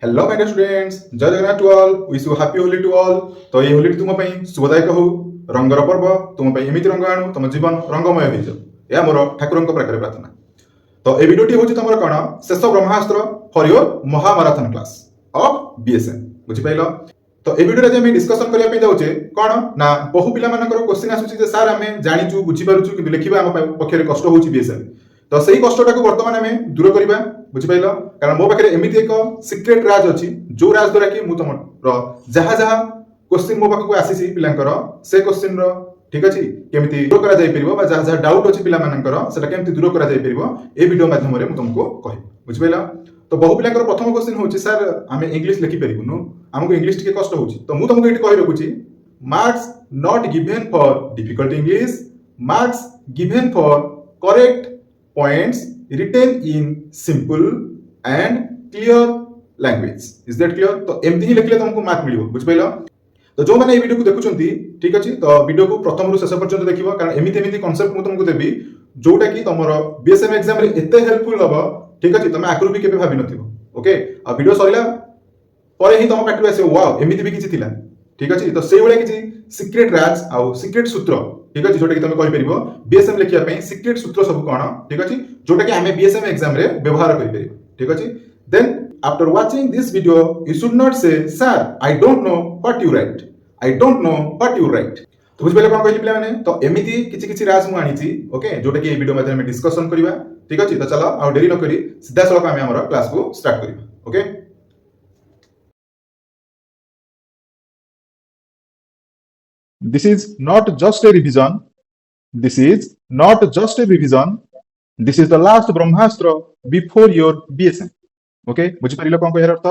Hello my dear students, जय Jagannath to all, wish you happy Holi to all. तो ये होली तुम पई शुभदायक हो, रंगर पर्व तुम पई एमिति रंग आणु तुम जीवन रंगमय हो जाओ, या मोर ठाकुरଙ୍କ पाखरे प्रार्थना। तो ए वीडियोटी होची तमर कोन शेष ब्रह्मास्त्र फॉर योर महामाराथन क्लास ऑफ बीएसएम, बुझि पाइलो। तो ए वीडियो रे हम डिस्कशन करिया पे जाउचे कोन ना बहु पिला मानकर क्वेश्चन आसुची जे सर हमें जानिचु बुझि पारुचु कि लिखिबा हम पक्षरे कष्ट होची बीएसएम। तो सही कष्टटा को वर्तमान हमें दूर करिबा, बुझि पाइलो। कारण मो पाखरे एमिति एक सीक्रेट राज अछि जो राज द्वारा कि मु तमर जहा जहा क्वेश्चन मो पाखको आसीसी पिलांकर से क्वेश्चन रो ठीक अछि केमिति दूर करा जाय परिबो बा जहा जहा डाउट अछि पिला मानकर सेटा केमिति दूर करा जाय परिबो ए वीडियो माध्यम रे मु तुमको कहि, बुझि पाइलो। तो बहु पिलांकर प्रथम क्वेश्चन होछि सर आमे इंग्लिश लिखि परिबुनु, हमको इंग्लिश टिके कष्ट होछि। तो मु तुमको एटी कहि रखुछि marks not given for difficult English, marks given for correct points written in simple and clear language. Is that clear? तो एमती ही लिखले तुमको मार्क मिलिबो, बुझ पाइलो। तो जो माने ए वीडियो को देखुचंती ठीक अछि, तो वीडियो को प्रथम रु शेष पर्यंत देखिबो, कारण एमिति एमिति कांसेप्ट मु तुमको देबी जोटा कि तमरो बीएसएम एग्जाम रे एते हेल्पफुल हबो, ठीक अछि। तमे आकरू भी केबे भाबी नथिबो, ओके। आ वीडियो सरिला परे ही तम पाटु आसे वाओ एमिति भी किछि थिला, ठीक अछि। तो सेइ भले किछि सीक्रेट राज आ सीक्रेट सूत्र, ठीक अछि, जोटा कि तमे कहि परिबो बीएसएम लेखिया पई सीक्रेट सूत्र सब कोन, ठीक अछि, जोटा कि हमें बीएसएम एग्जाम रे व्यवहार करि परिबो, ठीक अछि। Then after watching this video you should not say sir I don't know what you write, I don't know what you write. तो बुझ पले कोन कहली पिला माने। तो एमिति किछि किछि राज मु आनिछि, ओके, जोटा कि ए वीडियो माध्यम में डिस्कशन करिबा, ठीक अछि। तो चलो आ देरी न करी सीधा सलक हमें हमर क्लास को स्टार्ट करिबा, okay. This is not just a revision. This is not just a revision. This is the last Brahmastra before your BSM. Okay, बुझि परिलो कोन कहर अर्थ।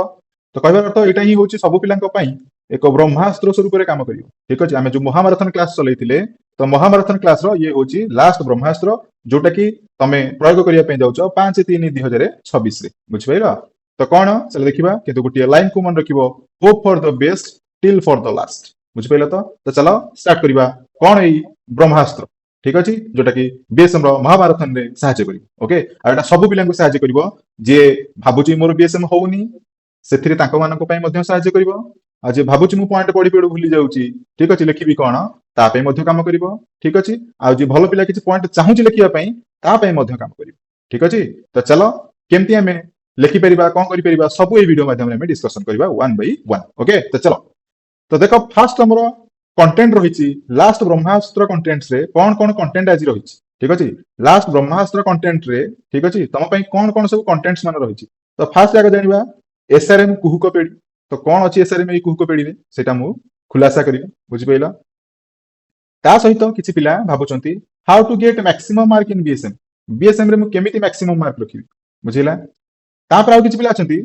तो कहर अर्थ एटा ही होची सब पिलांक पई एक ब्रह्मास्त्र स्वरूप रे काम करियो, ठीक अछि। हमें जो महामाराथन क्लास चलैतिले, तो महामाराथन क्लास रो ये होची लास्ट ब्रह्मास्त्र जोटा कि तमे प्रयोग करिया पे जाउछो 5/3/2026 रे, बुझि परिलो। तो कोन चल देखिबा, किंतु गुटिया लाइन को मन रखिबो, hope for the best till for the last, बुझि परिलो। तो चलो स्टार्ट करिबा कोन एई ब्रह्मास्त्र, ठीक अछि, जोटा कि बीएसएम रो महाभारतन रे सहायता करिवो, ओके। आ एटा सब पिलांको सहायता करिवो जे भाबुची मोर बीएसएम होउनी सेथिरे तांको मानको पई मध्ये सहायता करिवो। आ जे भाबुची मु पॉइंट पढी पढी भूली जाउची, ठीक अछि, लेखिबी कोन ता पई मध्ये काम करिवो, ठीक अछि। आ जे भलो पिला किछि पॉइंट चाहूची लेखिबा पई ता पई मध्ये काम करिवो, ठीक अछि। तो चलो केमती हमें लेखि परिबा कोन करि परिबा सब ए वीडियो माध्यम रे हमें डिस्कशन करिबा वन बाय वन, ओके। तो चलो तो देखो फास्ट हमरो कंटेंट रहिछि लास्ट ब्रह्मास्त्र कंटेंट्स रे कोन कोन कंटेंट आज रहिछि, ठीक अछि। लास्ट ब्रह्मास्त्र कंटेंट रे, ठीक अछि, तम पई कोन कोन सब कंटेंट्स मान रहिछि। तो फास्ट जाके जानिबा एसआरएम कुहुक पेडी। तो कोन अछि एसआरएम ए कुहुक पेडी रे सेटा मु खुलासा करिबा, बुझि पैला। ता सहित किछि पिला भाबुचंती how to get maximum mark in BSM, BSM रे मु केमिति मैक्सिमम मार्क रखिबी, बुझिला। ता पर आ किछि पिला अछंती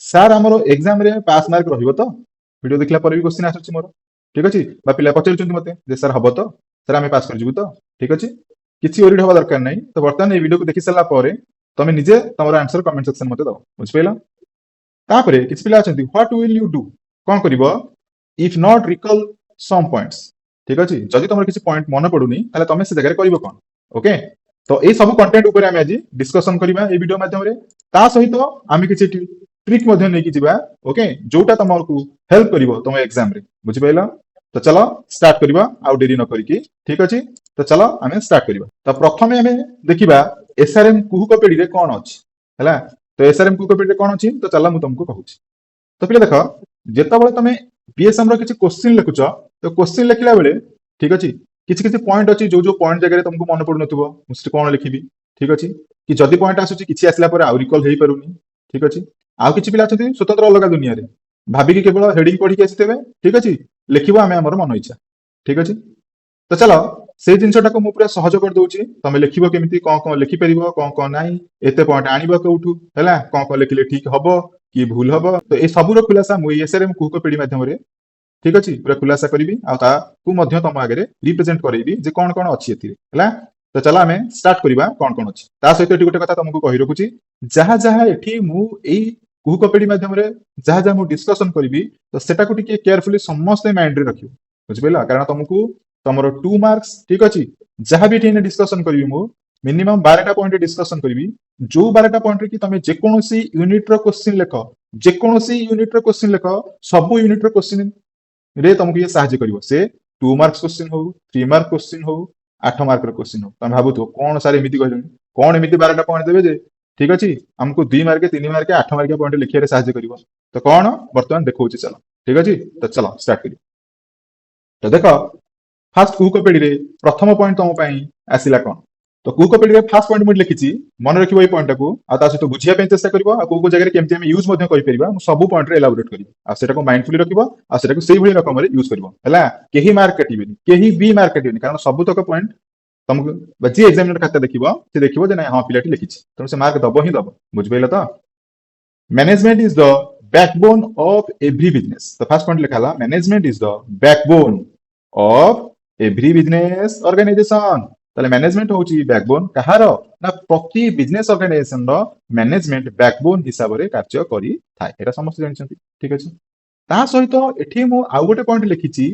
सर हमरो एग्जाम रे पास मार्क रहिबो। तो वीडियो देखला पर भी क्वेश्चन आछछि मोर, ठीक अछि, बा पिला पचारुचंती मते जे सर हबो तो सर हमें पास कर जिवु तो, ठीक अछि, किछि ओरिड हवा दरकार नै। तो वर्तमान ए वीडियो को देखि सला परे तमे निजे तमर आंसर कमेंट सेक्शन मते दो, बुझ पैला। तापरे किछि पिला अछंती व्हाट विल यू डू, कोन करिवो if not recall some points, ठीक अछि। जदि तमर किछि पॉइंट मन पडुनी ताले तमे से जगह करिवो कोन, ओके। तो ए सब कंटेंट ऊपर हमें आज डिस्कशन करिबा ए वीडियो माध्यम रे। ता सहित आमे किछि ट्रिक मध्ये नै कि जिबा, ओके, जोटा तमरकू हेल्प करिवो तम एग्जाम रे, बुझि पैला। तो चलो स्टार्ट करिबा आउ देरी न करिकि, ठीक अछि। तो चलो हमें स्टार्ट करिबा। तो प्रथमे हमें देखिबा एसआरएम कुहुक पेडी रे कोन अछि, हला। तो एसआरएम कुहुक पेडी रे कोन अछि, तो चलो मु तुमको कहूछि। तो पिले देखो जेतबळे तमे बीएसएम रो किछि क्वेश्चन लिखुछ, तो क्वेश्चन लिखला बेले, ठीक अछि, किछि किछि पॉइंट अछि जो जो पॉइंट जगह रे तुमको मन पडु नथिबो मुस्ते कोन लिखिबी, ठीक अछि। कि जदि पॉइंट आसुछि किछि आसला पर आ रिकॉल हेइ परुनी, ठीक अछि। आ किछि पिला अछथि स्वतंत्र अलग दुनिया रे भाबी कि केवल हेडिंग पढी के आसितबे, ठीक अछि, लिखिबो हमें हमर मन इच्छा, ठीक अछि। तो चलो से जिनसटा को मु पूरा सहज कर दउची, तमे लिखिबो केमिति कोन कोन लिखि परिबो कोन कोन नाही, एते पॉइंट आनिबो कोउठु, हला, कोन कोन लिखिले ठीक हबो कि भूल हबो। तो ए सबुरो खुलासा मु एसआरएम कुहुक पेडी माध्यम रे, ठीक अछि, पूरा खुलासा करिबी आ ता को मध्य तम आगे रिप्रेजेंट करैबी जे कोन कोन अछि एथि, हला। तो चलो हमें स्टार्ट करिबा कोन कोन अछि। ता सहित एटी गोटे कथा तुमको कहि रखुची जहा जहा एठी मु एई कुहुक पेडी माध्यम रे जहा जहा मु डिस्कशन करिबी, तो सेटा को टिके केयरफुली समस्त माइंड रे रखियो, बुझ पैला। कारण तुमको तमरो 2 मार्क्स, ठीक अछि, जहा भी एठी डिस्कशन करिबी मु मिनिमम 12टा पॉइंट डिस्कशन करिबी। जो 12टा पॉइंट रे कि तमे जे कोनोसी यूनिट रो क्वेश्चन लेखो जेकोसी यूनिट रो क्वेश्चन लिख सब यूनिट रो क्वेश्चन रे तुमको ये साहाଯ୍य करिवो से 2 मार्क्स क्वेश्चन हो 3 मार्क क्वेश्चन हो 8 मार्क रो क्वेश्चन हो तुम भाबुथो कोन सारे एमिति कहले कोन एमिति 12टा पॉइंट देबे जे ठीक अछि हमको 2 मार्क 3 मार्क 8 मार्क पॉइंट लिखिया रे साहाଯ୍य करिवो तो कोन वर्तमान देखौची चलो ठीक अछि तो चलो स्टार्ट करी तो देखो फास्ट कुकपेडी रे प्रथम पॉइंट तुम पई आसिला कोन तो कुकपेडी रे फास्ट पॉइंट मुझे लिखिची मन रखिबो ए पॉइंट को आ ता सहित बुझिया पे चेष्टा करबो आ को जगह रे केमति हम यूज मध्ये करि परिबा सब पॉइंट रे एलाबोरेट करबो आ सेटा को माइंडफुली रखिबो आ सेटा को सेही भली रकम रे यूज करबो हला केही मार्क काटिबेनी केही बी मार्क काटिबेनी कारण सब तक पॉइंट तुमको जी एग्जामिनर खाता देखिबो से देखिबो जे ना हां पिलाटी लिखिची तो से मार्क दबो ही दबो बुझ पइला तो management is the backbone of every business तो फर्स्ट पॉइंट लिखाला management is the backbone of every business organization ताले मैनेजमेंट होची बैकबोन कहार ना प्रति बिजनेस ऑर्गेनाइजेशन रो मैनेजमेंट बैकबोन हिसाब रे कार्य करी थाए एटा समस्त जानिछंती ठीक अछि ता सहित एठी मु आउ गोटे पॉइंट लिखिची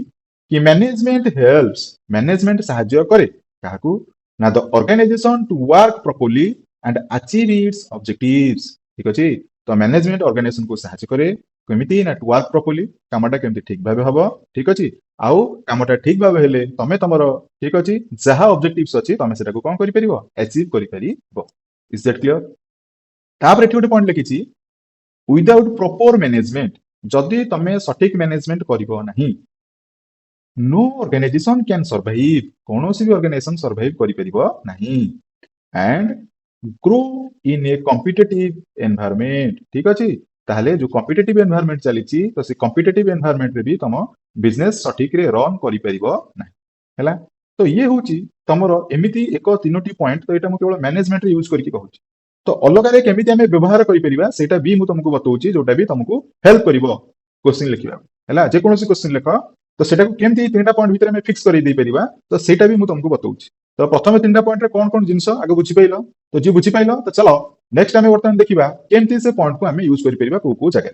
कि मैनेजमेंट हेल्प्स मैनेजमेंट सहाय्य करे काहाकू ना the organisation to work properly and achieve its objectives ठीक अछि तो मैनेजमेंट ऑर्गेनाइजेशन को सहाय्य करे केमिति ना टू वर्क प्रॉपर्ली कामटा केमिति ठीक भाबे हबो ठीक अछि आउ कामटा ठीक भाबे हेले तमे तमरो ठीक अछि जहा ऑब्जेक्टिव्स अछि तमे सेटा को कोन करि परिबो अचीव करि परिबो इज दैट क्लियर तापर एठी गोटे पॉइंट लिखिची विदाउट प्रॉपर मैनेजमेंट जदि तमे सटीक मैनेजमेंट करिवो नाही नो ऑर्गेनाइजेशन कैन सर्वाइव कौनसी भी ऑर्गेनाइजेशन सर्वाइव करि परिबो नाही and grow in A competitive environment ठीक अछि ताहले जो कॉम्पिटिटिव एनवायरनमेंट चलीची तो से कॉम्पिटिटिव एनवायरनमेंट रे भी तम बिजनेस सटीक रे रन करि परिबो नाही हैला तो ये होची तमरो एमिति एक तीनोटी पॉइंट तो एटा मु केवल मैनेजमेंट रे यूज करके कहूची तो अलग रे केमिति हमें व्यवहार करि परिबा सेटा भी मु तुमको बतौची जोटा भी तुमको हेल्प करिवो क्वेश्चन लिखिबा हैला जे कोनोसी क्वेश्चन लिख तो सेटा को केमिति तीनटा पॉइंट भीतर हमें फिक्स करि दे परिबा तो सेटा भी मु तुमको बतौची तो प्रथम तीनटा पॉइंट रे कोन कोन जिंस आगे बुझी पाइलो तो जे बुझी पाइलो तो चलो नेक्स्ट हमें वर्तमान देखिबा केमिति से पॉइंट को हमें यूज करि परिबा को जगह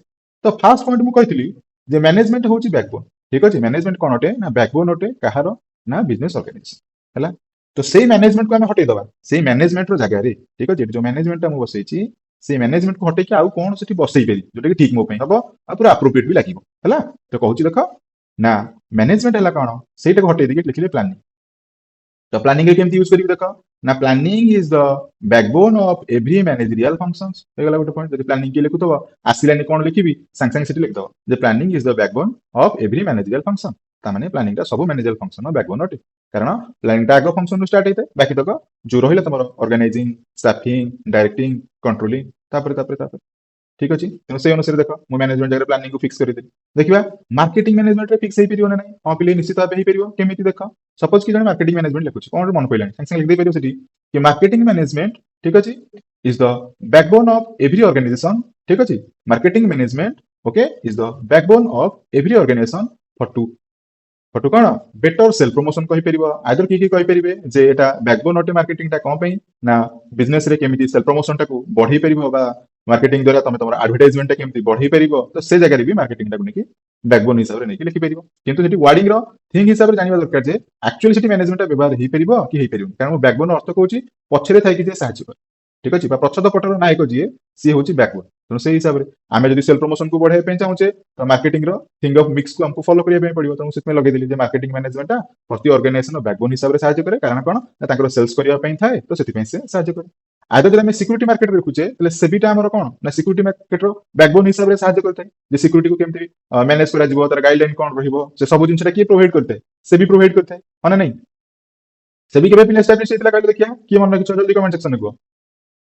तो फर्स्ट पॉइंट मु कहितली जे मैनेजमेंट होची बैकबोन ठीक अछि मैनेजमेंट कोन होटे ना बैकबोन होटे कहारो ना बिजनेस ऑर्गेनाइजेशन हैला तो सेही मैनेजमेंट को हमें हटै दबा सेही मैनेजमेंट रो जगह रे ठीक अछि जो मैनेजमेंट हम बसैची से मैनेजमेंट को हटै के आउ कोन सेठी बसै पेरी जोटा कि ठीक मो पई हबो आ पूरा एप्रोप्रिएट भी लागिवो हैला तो कहूची देखो ना मैनेजमेंट हला कोन सेटा को हटै दिके लिखिले प्लानिंग तो प्लानिंग केमती यूज करिवि देखो ना planning is the backbone of every managerial functions हेगला गोटे पॉइंट जदि प्लानिंग के लिखुतबो आसिलानी कोन लिखिबि संग संग सेठी लिख दो जे planning is the backbone of every managerial function ता माने प्लानिंग ता सब मैनेजरियल फंक्शन नो बैकबोन अटे कारण प्लानिंग ता आगो फंक्शन स्टार्ट हेते बाकी तक जो रहिला तमरो ऑर्गेनाइजिंग स्टाफिंग डायरेक्टिंग कंट्रोलिंग तापर ठीक अछि तेनो से अनुसार देखो मो मैनेजमेंट जगह प्लानिंग को फिक्स करि दे देखिबा मार्केटिंग मैनेजमेंट रे फिक्स हे परिबो ना नै हां पिले निश्चित भाबे हे परिबो केमिति देखो सपोज कि जने मार्केटिंग मैनेजमेंट लिखुछि कोन मन पइलानी संग संग लिख दे परिबो सेठी कि मार्केटिंग मैनेजमेंट ठीक अछि is the backbone of every organization ठीक अछि marketing management okay is the backbone of every organization फटू कौन बेटर सेल प्रमोशन कहि परिबो आदर की कहि परिबे जे एटा बैकबोन अटे मार्केटिंग ता कोन पई ना बिजनेस रे केमिति सेल प्रमोशन ता को बढ़ी परिबो बा मार्केटिंग द्वारा तमे तमरा एडवर्टाइजमेंट ता केमिति बढ़ी परिबो तो से जगह रे भी मार्केटिंग ता को नेकी बैकबोन हिसाब रे नेकी लिखि परिबो किंतु सेठी वर्डिंग रो थिंग हिसाब रे जानिबा दरकार जे एक्चुअली सेठी मैनेजमेंट ता व्यवहार हे परिबो कि हे परिबो कारण बैकबोन अर्थ कहूची पछरे थाई कि जे सहायता कर ठीक अछि बा प्रच्छद पटर नायक जी सी होची बैकबोन तो से हिसाब रे आमे जदि सेल प्रमोशन को बढ़ाई पे चाहूचे तो मार्केटिंग रो थिंग ऑफ मिक्स को हमको फॉलो करिया पे पड़िबो तो सेतमे लगे दिली जे मार्केटिंग मैनेजमेंट ता प्रति ऑर्गेनाइजेशन बैकबोन हिसाब रे सहायता करे कारण कोन तांकर सेल्स करिया पे थाए तो सेति पे से सहायता करे आदि जदि हमें सिक्यूरिटी मार्केट रखुचे तले सेबिटा हमर कोन ना सिक्यूरिटी मार्केट रो बैकबोन हिसाब रे सहायता करते जे सिक्यूरिटी को केमति मैनेज करा जिवो तार गाइडलाइन कोन रहिबो से सब जिनसटा की प्रोवाइड करते से भी प्रोवाइड करते माने नहीं सेबी केबे पिन एस्टैब्लिश हेतला कहले देखिया की मन रखिछ जल्दी कमेंट सेक्शन को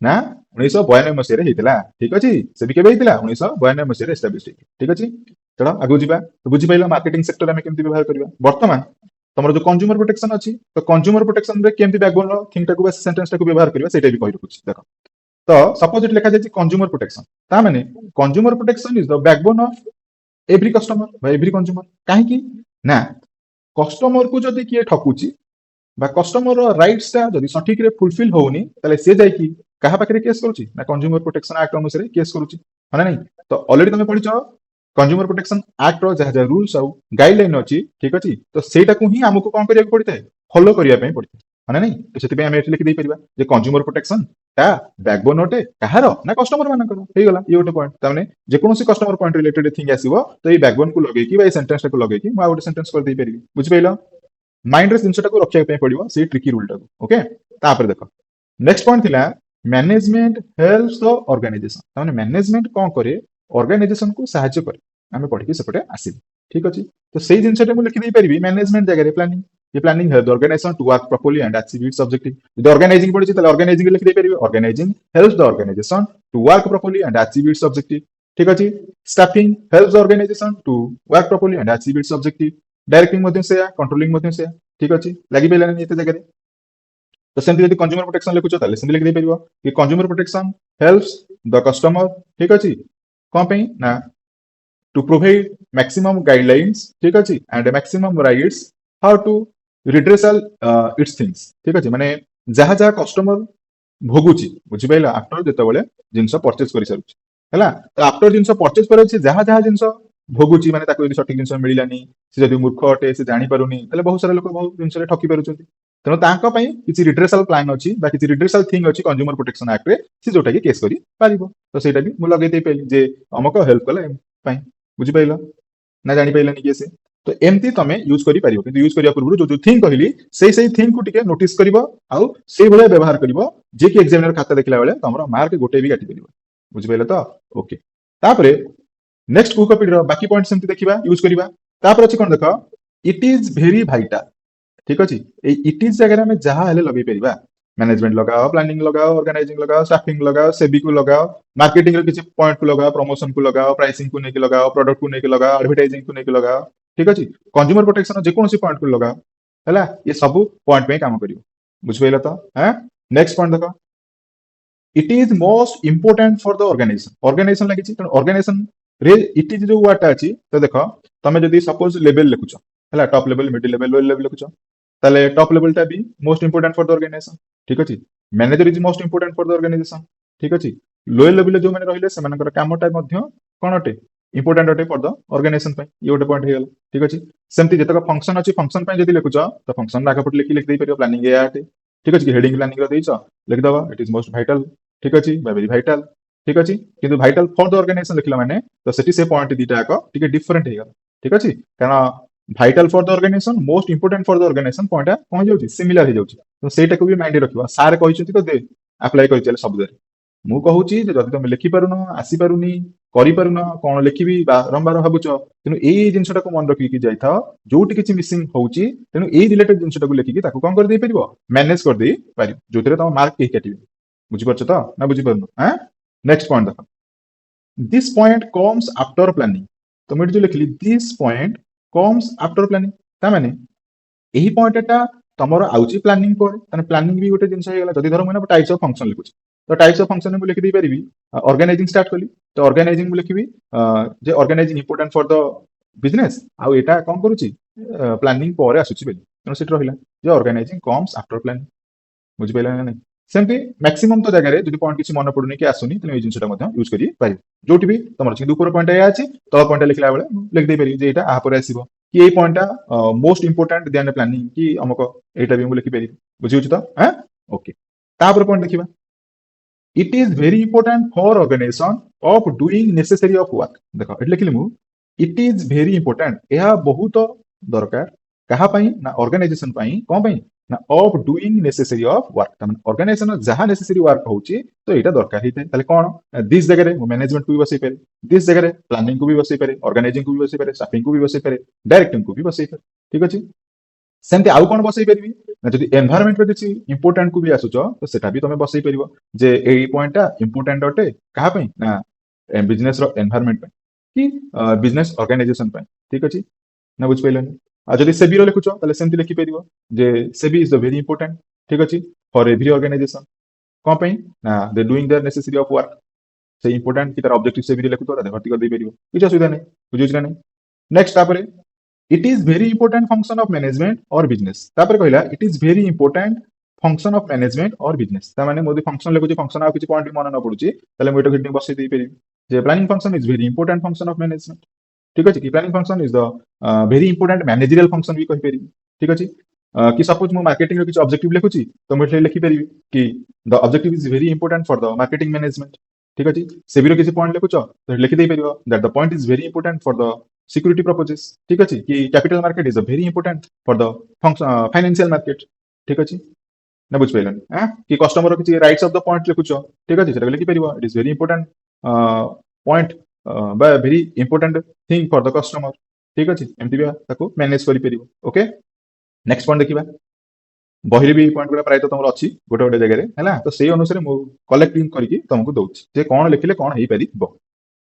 ना 1992 मसीह हेतिला ठीक अछि सेबी केबे हेतिला 1992 मसीह एस्टैब्लिश ठीक अछि चलो आगु जिबा तो बुझि पाइलो मार्केटिंग सेक्टर में केमति व्यवहार करबा वर्तमान तमरो जो कंज्यूमर प्रोटेक्शन अछि तो कंज्यूमर प्रोटेक्शन रे केमति बैकबोन रो थिंग टाको सेंटेंस टाको व्यवहार करबा सेटा भी कहि रखुछि देखो तो सपोज इट लिखा जाय कंज्यूमर प्रोटेक्शन ता माने consumer protection is the backbone of every customer बा एवरी कंज्यूमर काहे की ना कस्टमर को जदि किए ठकुची बा कस्टमर राइट्स ता जदि सठिक रे फुलफिल होउनी तले से जाय की कहा पाखरे केस करूची ना कंज्यूमर प्रोटेक्शन एक्ट अनुसार केस करूची माने नहीं तो ऑलरेडी तमे पढिचो कंज्यूमर प्रोटेक्शन एक्ट रो जहा जहा रूल्स आउ गाइडलाइन अछि ठीक अछि तो सेटा को ही हमको कोन करिया पड़ितै फॉलो करिया पे पड़ितै ମାନେ ନାଇଁ ତ ସେଥିପାଇଁ ଆମେ ଏଠି ଲେଖିଦେଇ ପାରିବା ଯେ କଞ୍ଜ୍ୟୁମର ପ୍ରୋଟେକ୍ସନ ଟା ବ୍ୟାକବୋନ ଅଟେ କାହାର ନା କଷ୍ଟମର ମାନଙ୍କର ହେଇଗଲା ଇଏ ଗୋଟେ ପଏଣ୍ଟ ତାମାନେ ଯେକୌଣସି କଷ୍ଟମର ପଏଣ୍ଟ ରିଲେଟେଡ ଥିଙ୍ଗ ଆସିବ ତ ଏଇ ବ୍ୟାକବୋନ କୁ ଲଗେଇକି ବା ଏଇ ସେଣ୍ଟେନ୍ସ ଟାକୁ ଲଗେଇକି ମୁଁ ଆଉ ଗୋଟେ ସେଣ୍ଟେନ୍ସ କରିଦେଇ ପାରିବି ବୁଝିପାରିଲ ମାଇଣ୍ଡରେ ଜିନିଷଟାକୁ ରଖିବା ପାଇଁ ପଡିବ ସେଇ ଟ୍ରିକି ରୁଲ ଟାକୁ ଓକେ ତାପରେ ଦେଖ ନେକ୍ସଟ ପଏଣ୍ଟ ଥିଲା ମ୍ୟାନେଜମେଣ୍ଟ ହେଲ୍ପ ଦ ଅର୍ଗାନାଇଜେସନ ତାମାନେ ମ୍ୟାନେଜମେଣ୍ଟ କଣ କରେ ଅର୍ଗାନାଇଜେସନ କୁ ସାହାଯ୍ୟ କରେ ଆମେ ପଢିକି ସେପଟେ ଆସିବୁ ଠିକ ଅଛି ତ ସେଇ ଜିନିଷଟା ମୁଁ ଲେଖିଦେଇ ପାରିବି ମ୍ୟାନେଜମେଣ୍ଟ ଜାଗାରେ ପ୍ଲାନିଂ ये planning help the organisation to work properly and achieve its objective ଯଦି ଅର୍ଗାନାଇଜିଂ ପଡିଛି ତାହେଲେ ଅର୍ଗାନାଇଜିଂ ଲେଖି ଦେଇପାରିବେ organizing help the organization to work properly and achieve its objective ଠିକ ଅଛି staffing help the organization to work properly and achieve its objective directing ମଧ୍ୟ ସେୟା controlling ମଧ୍ୟ ସେୟା ଠିକ ଅଛି ଲାଗିପାରିଲାନି ଏତେ ଜାଗାରେ ତ ସେମିତି ଯଦି କଞ୍ଜ୍ୟୁମର ପ୍ରୋଟେକ୍ସନ ଲେଖୁଛ ତାହେଲେ ସେମିତି ଲେଖି ଦେଇପାରିବ କି କଞ୍ଜ୍ୟୁମର ପ୍ରୋଟେକ୍ସନ ହେଲ୍ପସ ଦ କଷ୍ଟମର ଠିକ ଅଛି କଣ ପାଇଁ ନା to provide maximum guidelines ठीक ଅଛି and maximum rights how to redressal its things ठीक ଅଛି ମାନେ ଯାହା ଯାହା କଷ୍ଟମର ଭୋଗୁଛି ବୁଝିପାରିଲା ଆଫ୍ଟର ଯେତେବେଳେ ଜିନିଷ ପରଚେଜ କରିସାରୁଛି ହେଲା ତ ଆଫ୍ଟର ଜିନିଷ ପରଚେଜ କରିଛି ଯାହା ଯାହା ଜିନିଷ ଭୋଗୁଛି ମାନେ ତାକୁ ଯଦି ସଠିକ ଜିନିଷ ମିଳିଲାନି ସେ ଯଦି ମୂର୍ଖ ଅଟେ ସେ ଜାଣିପାରୁନି ତାହେଲେ ବହୁତ ସାରା ଲୋକ ବହୁତ ଜିନିଷରେ ଠକି ପାରୁଛନ୍ତି ତେଣୁ ତାଙ୍କ ପାଇଁ କିଛି ରିଡ୍ରେସାଲ ପ୍ଲାନ୍ ଅଛି ବା କିଛି ରିଡ୍ରେସାଲ ଥିଙ୍ଗ ଅଛି କଞ୍ଜ୍ୟୁମର ପ୍ରୋଟେକ୍ସନ ଆକ୍ଟରେ ସେ ଯୋଉଟାକି କେସ୍ କରିପାରିବ ତ ସେଇଟା ବି ମୁଁ ଲଗେଇ ଦେଇପାରିଲି ଯେ ଅମକ ହେଲ୍ପ କଲା ପାଇଁ ବୁଝିପାରିଲ ନା ଜାଣିପାରିଲାନି କିଏ ସେ ତ ଏମିତି ତମେ ୟୁଜ କରିପାରିବ କିନ୍ତୁ ୟୁଜ କରିବା ପୂର୍ବରୁ ଯୋଉ ଥିଙ୍ଗ କହିଲି ସେଇ ଥିଙ୍ଗ କୁ ଟିକେ ନୋଟିସ କରିବ ଆଉ ସେଇଭଳିଆ ବ୍ୟବହାର କରିବ ଯେ କି ଏକ୍ସାମିନର ଖାତା ଦେଖିଲା ବେଳେ ତମର ମାର୍କ ଗୋଟେ ବି କାଟି ପାରିବ ବୁଝିପାରିଲ ତ ଓକେ ତାପରେ ନେକ୍ସଟ କୁକ ଅପ୍ ର ବାକି ପଏଣ୍ଟ ସେମିତି ଦେଖିବା ୟୁଜ କରିବା ତାପରେ ଅଛି କଣ ଦେଖ ଇଟ୍ ଇଜ ଭେରି ଭାଇଟାଲ ଠିକ ଅଛି ଏଇ ଇଟ୍ ଇଜ ଜାଗାରେ ଆମେ ଯାହା ହେଲେ ଲଗେଇ ପାରିବା मैनेजमेंट लगाओ प्लानिंग लगाओ ऑर्गेनाइजिंग लगाओ स्टाफिंग लगाओ सेबी को लगाओ मार्केटिंग रे किसी पॉइंट को लगाओ प्रमोशन को लगाओ प्राइसिंग को लेके लगाओ प्रोडक्ट को लेके लगाओ एडवर्टाइजिंग को लेके लगाओ ठीक अछि कंज्यूमर प्रोटेक्शन जे कोनोसी पॉइंट को लगाओ हैला ये सब पॉइंट पे काम करियो बुझबैला तो हैं नेक्स्ट पॉइंट देखो it is most important for the organization organization लागिछि त ऑर्गेनाइजेशन रे इट इज जो वर्ड अछि तो देखो तमे जदी सपोज लेवल लिखुछ हैला top level middle level low level लिखुछ ताले टॉप लेवल टा भी most important for the organization ठीक अछि manager is most important for the organization ठीक अछि लोअर लेवल जो माने रहिले सेमानकर कामटा मध्य कोन अटे इंपोर्टेंट अटे फॉर द ऑर्गेनाइजेशन पे ये गोटे पॉइंट हेगला ठीक अछि सेमति जतक फंक्शन अछि फंक्शन पे जदी लिखुछ तो फंक्शन राखा पट लिख दे परियो प्लानिंग या अटे ठीक अछि हेडिंग प्लानिंग रो देइछ लिख दबा इट इज मोस्ट वाइटल ठीक अछि वेरी वाइटल ठीक अछि किंतु वाइटल फॉर द ऑर्गेनाइजेशन लिखला माने तो सेठी से पॉइंट दीटा को ठीक डिफरेंट हेगला ठीक अछि कारण vital for the organisation most important for the organisation point कौन जाउची सिमिलर हो जाउची तो सेटा को भी माइंड रखिबा सार कहिसथि तो दे अप्लाई करि चले शब्द मु कहूची जे जदि तुम लिखि पारुनो आसी पारुनी करि पारुनो कोन लिखिबी बारंबार भाबुछ तेनु एई जिंसटा को मन रखि कि जाइथा जोटी किछि मिसिंग होउची तेनु एई रिलेटेड जिंसटा को लिखि ताको कोन कर दे परिबो मैनेज कर दे पारि जोतरे तम मार्क के काटिबे बुझि परछ तो ना बुझि पारुनो हां नेक्स्ट पॉइंट देखो this point comes after planning तो मैं जो लिखली this point comes after planning ता माने एही पॉइंटटा तमरो आउची प्लानिंग पर तने प्लानिंग भी गोटे जिंस हेगला जदि धर मैं टाइप्स ऑफ फंक्शन लिखुची तो टाइप्स ऑफ फंक्शन में लिखि दे परिबी ऑर्गेनाइजिंग स्टार्ट कली तो ऑर्गेनाइजिंग में लिखिबी जे organizing important for the business आ एटा कोन करूची प्लानिंग पर आसुची बेली तनो सेट रहिला जे ऑर्गेनाइजिंग कम्स आफ्टर प्लानिंग बुझि पाइला ना नहीं सेमती मैक्सिमम तो जगह जब पॉइंट किसी मन पड़ुनी कि आसुनी तेणु ये जिनसा यूज कर जो भी तुम ऊपर पॉइंट या अच्छी तल पॉइंट लिखला बेले लिख दे पारि जे एटा आ परे आसीबो कि ये पॉइंटा मोस्ट इंपोर्टेंट देन प्लानिंग कि अमक एटा भी लिखि पारि बुझिउछ तो हां ओके तापर पॉइंट देखिबा it is very important for organisation of doing necessary of work देखो एट लिखिली मु इट इज वेरी इंपोर्टेंट यह बहुत दरकार कहा पई ना ऑर्गेनाइजेशन पई कोन पई ना of doing necessary of work तमन ऑर्गेनाइजेशन जहां नेसेसरी वर्क होची तो एटा दरकार हिते ताले कोन दिस जगह रे मैनेजमेंट को भी बसई पारे दिस जगह रे प्लानिंग को भी बसई पारे ऑर्गेनाइजिंग को भी बसई पारे स्टाफिंग को भी बसई पारे डायरेक्टिंग को भी बसई पारे ठीक अछि सेमते आउ कोन बसई परिबी ना जदि एनवायरनमेंट रे किछि इंपोर्टेंट को भी आसुचो तो सेटा भी तमे बसई परिबो जे एई पॉइंटटा इंपोर्टेंट अटे कहा पई ना बिजनेस रो एनवायरनमेंट पई कि बिजनेस ऑर्गेनाइजेशन पई ठीक अछि ना बुझ पाइलनी आ जदि सेबी रो लिखुचो ताले सेमति लिखि परिबो जे SEBI is the very important ठीक अछि फॉर एवरी ऑर्गेनाइजेशन कोन पई ना they doing their necessary of work से इंपोर्टेंट कि तार ऑब्जेक्टिव सेबी लिखुतो ताले भर्ती कर दे परिबो किछ असुविधा नै बुझिछ ना नै नेक्स्ट तापरे it is very important function of management और बिजनेस तापर कहला it is very important function of management और बिजनेस ता माने मोदी फंक्शन लिखुची फंक्शन आ किछ पॉइंट मन न पडुची ताले मु एटा हेडिंग बसै दे परिबी जे planning function is very important function of management ठीक अछि कि planning function is the very important managerial function भी कहि परिबी ठीक अछि कि सपोज मु मार्केटिंग रो किछ ऑब्जेक्टिव लिखुची तो मु एठले लिखि परिबी कि the objective is very important for the marketing management. ठीक अछि सेबिरो किछ पॉइंट लिखुचो तो लिखि देई परिबो that the point is very important for the security purposes. ठीक अछि कि capital market is a very important for the financial market. ठीक अछि ना बुझ पाइलन कि कस्टमर किछ राइट्स ऑफ द पॉइंट लिखुचो ठीक अछि सेटा लिखि परिबो it is very important point बा very important thing for the customer. ठीक अछि एमति बा ताको मैनेज करि परिबो। ओके नेक्स्ट पॉइंट देखिबा बहिरे भी पॉइंट गुड़ा प्रायतः तुमर अच्छी गोटे गोटे जगह है तो से अनुसार मु कलेक्टिंग करके तुमको दउछि जे कौन लिखिले कौन हेई परिबो।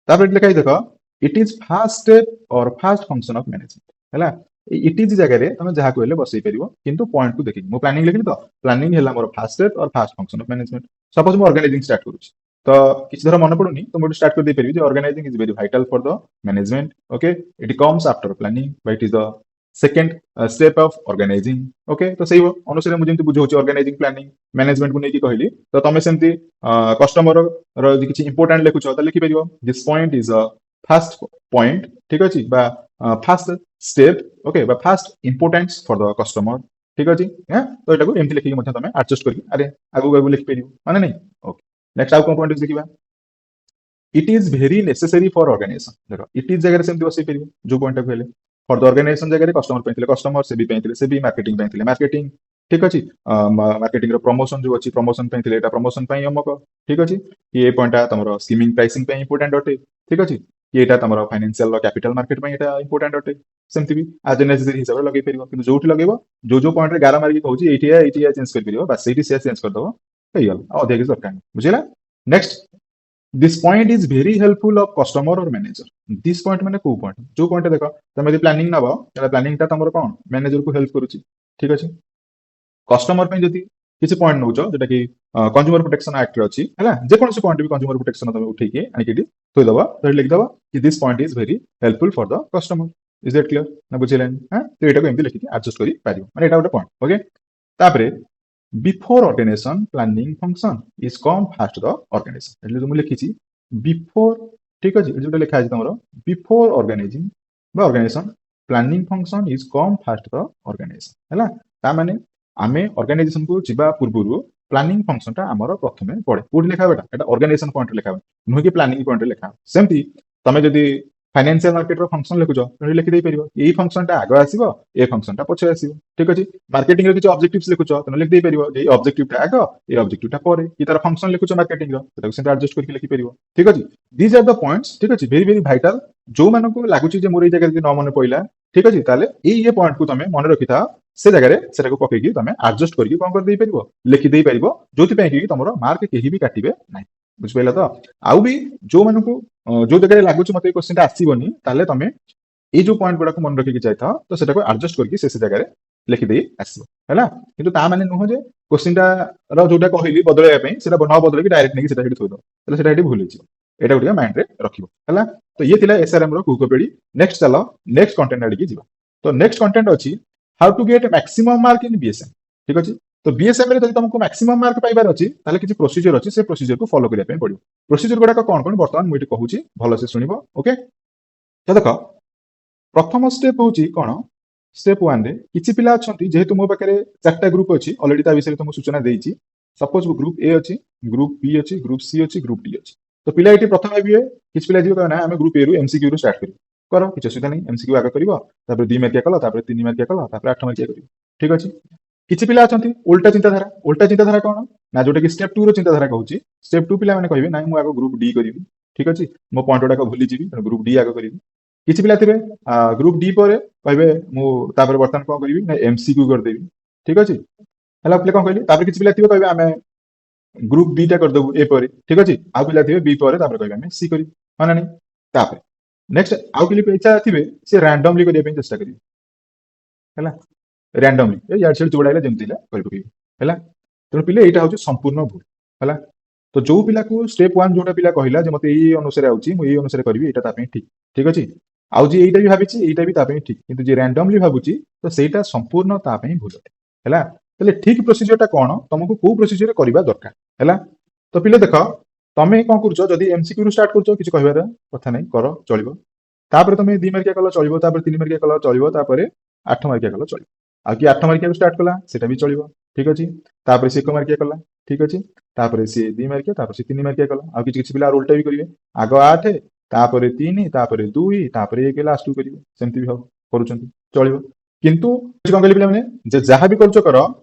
तापर एठी लिखाई देखो इट इज फास्ट स्टेप और फास्ट फंक्शन ऑफ मैनेजमेंट है इट इज जगह रे तुम जहाँ कहले बसई परिबो किंतु पॉइंट को देखि मु प्लानिंग लिखली तो प्लानिंग हैला मोर फास्ट स्टेप और first function of management. Suppose मु ऑर्गेनाइजिंग स्टार्ट करूछि तो किछ धर मन पडुनी तो मु स्टार्ट कर दे परिबि जे organizing is very vital for the management. Okay it comes after planning but it is the second step of organizing. Okay तो सही अनुसार मुझे बुझाऊँ ऑर्गेनाइजिंग प्लानिंग मैनेजमेंट को लेकिन कहली तो तुम सेमती कस्टमर किसी इंपोर्टाट लिखुच तो लिखिपर this point is a first point ठीक अच्छे first step okay first importance for the customer. ठीक अच्छे तो यहाँ एमती लिखिक तुम एडजस्ट कर अरे आगू आगू लिखिपर माने नहीं। ओके नेक्स्ट आउ कौन पॉइंट देखा it is very necessary for organisation देख इट इज जगह सेमती बसई पार जो पॉइंट कहले फॉर द ऑर्गेनाइजेशन जगह कस्टमर कस्टमर से भी मार्केटिंग मार्केटिंग ठीक अच्छे मार्केटिंग प्रमोशन जो अच्छी प्रमोशन प्रमोशन अमक ठीक अच्छे कि ये पॉइंट तुम स्कीमिंग प्राइसिंग इंपोर्टेंट अटे ठीक अच्छे कि यहाँ तुम फाइनेंशियल कैपिटल मार्केट इंपोर्टेंट अटे सेमती भी आज नेसेसरी हिसाब से लगे पार कि जो लगे जो पॉइंट गारा मारिक कहूँ ये चेंज कर बस से चेंज करदेव हो अधिक किसी दरकार नहीं बुझेगा। Next this point is very helpful of customer और मैनेजर दिस पॉइंट माने को पॉइंट जो पॉइंट देख तुम यदि प्लानिंग नब प्लानिंग तुम कौन मैनेजर को हेल्प करुच्ची ठीक अच्छे कस्टमर जदि किसी पॉइंट नौ जोटा कि कंज्यूमर प्रोटेक्शन एक्ट अच्छी है जेकोसी पॉइंट भी कंज्यूमर प्रोटेक्शन तुम उठे आनिक थोदब तो लिखिदब कि this point is very helpful for the customer is that clear ना बुझे तो यहाँ एमती लिखिक एडजस्ट कर पार मैंने गोटे पॉइंट ओके तापर before organisation planning function is come fast the organisation एटले मुझे लिखी बिफोर ठीक अच्छे जो लिखा है तुम before organising organisation planning function is come fast the organisation है माने आमे ऑर्गेनाइजेशन को जीवा पूर्व प्लानिंग फंक्शन टा आमर प्रथमे पड़े कोठी लिखा बेटा एटा ऑर्गेनाइजेशन पॉइंट लिखा नुह कि प्लानिंग पॉइंट लिखा सेमती तुम जदि फाइनेंशियल मार्केट फंक्शन लिखुच लिखि दे परिबो एई फंक्शन टा आगे आसीबो ए फंक्शन टा पछे आसीबो ठीक अछि मार्केटिंग रे किछ ऑब्जेक्टिव्स लिखुच तो लिखि दे परिबो ए ऑब्जेक्टिव टा आगे ए ऑब्जेक्टिव टा परे कि तार फंक्शन लिखुच मार्केटिंग रो सेटा सेंटर एडजस्ट करके लिखि परिबो ठीक अछि दीज आर द पॉइंट्स ठीक अछि वेरी वेरी वाइटल जो मानको को लागुची जे मोर ए जगह न मन पइला ठीक अछि ताले ये पॉइंट को तुम मन रखिथा से जगह से पकईकि तुम एडजस्ट करके कौन कर दे परिबो लिखि दे परिबो जोथि पई कि तुमरो मार्क केही भी काटिबे नाही बुझ पाइला तो आउ भी जो मानको जो जगह लागुच मते क्वेश्चन टा आसीबनी ताले तुम ये जो पॉइंट गुडा को मन रखिक जाइथा तो सेटा को एडजस्ट करके से जगह लिखि दे आसीबो हैला किंतु ता माने नुह जे क्वेश्चन टा रो जोटा कहली बदलया पई सेटा न बदल के डायरेक्ट नहीं सेटा हेडी थोइदो तले सेटा हेडी भूल हिजो एटा गुडिया माइंड रे रखिबो हैला तो ये थिला एसआरएम रो कुकोपेडी। नेक्स्ट चलो नेक्स्ट कंटेंट आडी जीवा तो नेक्स्ट कंटेंट अछि how to get maximum mark in BSM ठीक अछि तो बीएसएम रे जदि तुमको मैक्सिमम मार्क पाइबार अछि ताले किछि प्रोसीजर अछि से प्रोसीजर को फॉलो करिया पय पड़ियो प्रोसीजर गुडा कोन कोन वर्तमान मुइटी कहूची भलो से सुनिबो ओके तो देखो प्रथम स्टेप होची कोन स्टेप 1 रे किछि पिला अछंती जेहेतु मो पाखरे चारटा ग्रुप अछि ऑलरेडी ता विषय तुमको सूचना देइची सपोज ग्रुप ए अछि ग्रुप बी अछि ग्रुप सी अछि ग्रुप डी अछि तो पिला एटी प्रथम एबिए किछि पिला जीव कहना हम ग्रुप ए रु एमसीक्यू रु स्टार्ट करियो करो किछि असुविधा नहीं एमसीक्यू आगे करिवो तापर 2 मार्किया कलो तापर 3 मार्किया कलो तापर 8 मार्किया करिवो ठीक अछि किछि पिला अछंती उल्टा चिंताधारा कोन ना जोटा कि स्टेप 2 रो चिंताधारा कहूची स्टेप 2 पिला माने कहबे नाही मु आगो ग्रुप डी करिवि ठीक अछि मो पॉइंट ओडा को भूली जीवी ग्रुप डी आगो करिवि किछि पिला थिबे ग्रुप डी पर कहबे मु तापर वर्तमान कोन करिवि ना एमसीक्यू कर देबी ठीक अछि हला पिला कोन कहली तापर किछि पिला थिबे कहबे आमे ग्रुप बी टा कर देबु ए पर ठीक अछि आ पिला थिबे बी पर तापर कहबे आमे सी करी माने नहीं तापर नेक्स्ट आउ किछि इच्छा थिबे से रैंडमली करिया पे चेष्टा करिवि हला रैंडमली यार छेड़ जोड़ाइले जेमतिला करि पकि हला तो पिले एटा होची संपूर्ण भूल हला तो जो पिला को स्टेप 1 जोटा पिला कहिला जे मते ई अनुसार आउची मु ई अनुसार करबी एटा ता पे ठीक ठीक अछि आउ जे एटा भी भाबिची एटा भी ता पे ठीक किंतु जे रैंडमली भाबुची तो सेटा संपूर्ण ता पे भूल हला तले ठीक प्रोसीजर टा कोन तुमको को प्रोसीजर करबा दरकार हला तो पिले देखो तमे कोन करछो जदी एमसीक्यू रु स्टार्ट करछो किछ कहबार कथा नै करो चलिबो तापर तमे 2 मार्किया कलो चलिबो तापर 3 मार्किया कलो चलिबो तापर 8 मार्किया कलो चलिबो ଆଉ କିଏ 8 ମାର୍କିଆ ଷ୍ଟାର୍ଟ କଲା ସେଟା ବି ଚଳିବ ଠିକ ଅଛି। ତାପରେ ସେ 1 ମାର୍କିଆ କଲା ଠିକ ଅଛି। ତାପରେ ସେ 2 ମାର୍କିଆ, ତାପରେ ସେ 3 ମାର୍କିଆ କଲା। ଆଉ କିଛି କିଛି ପିଲା ଉଲ୍ଟା ବି କରିବେ, ଆଗ 8 ତାପରେ 3 ତାପରେ 2 ତାପରେ 1 ଲାଷ୍ଟକୁ କରିବେ, ସେମିତି ବି ହବ, କରୁଛନ୍ତି, ଚଳିବ। କିନ୍ତୁ କଣ କହିଲେ ପିଲାମାନେ, ଯେ ଯାହା ବି କରୁଛ କର,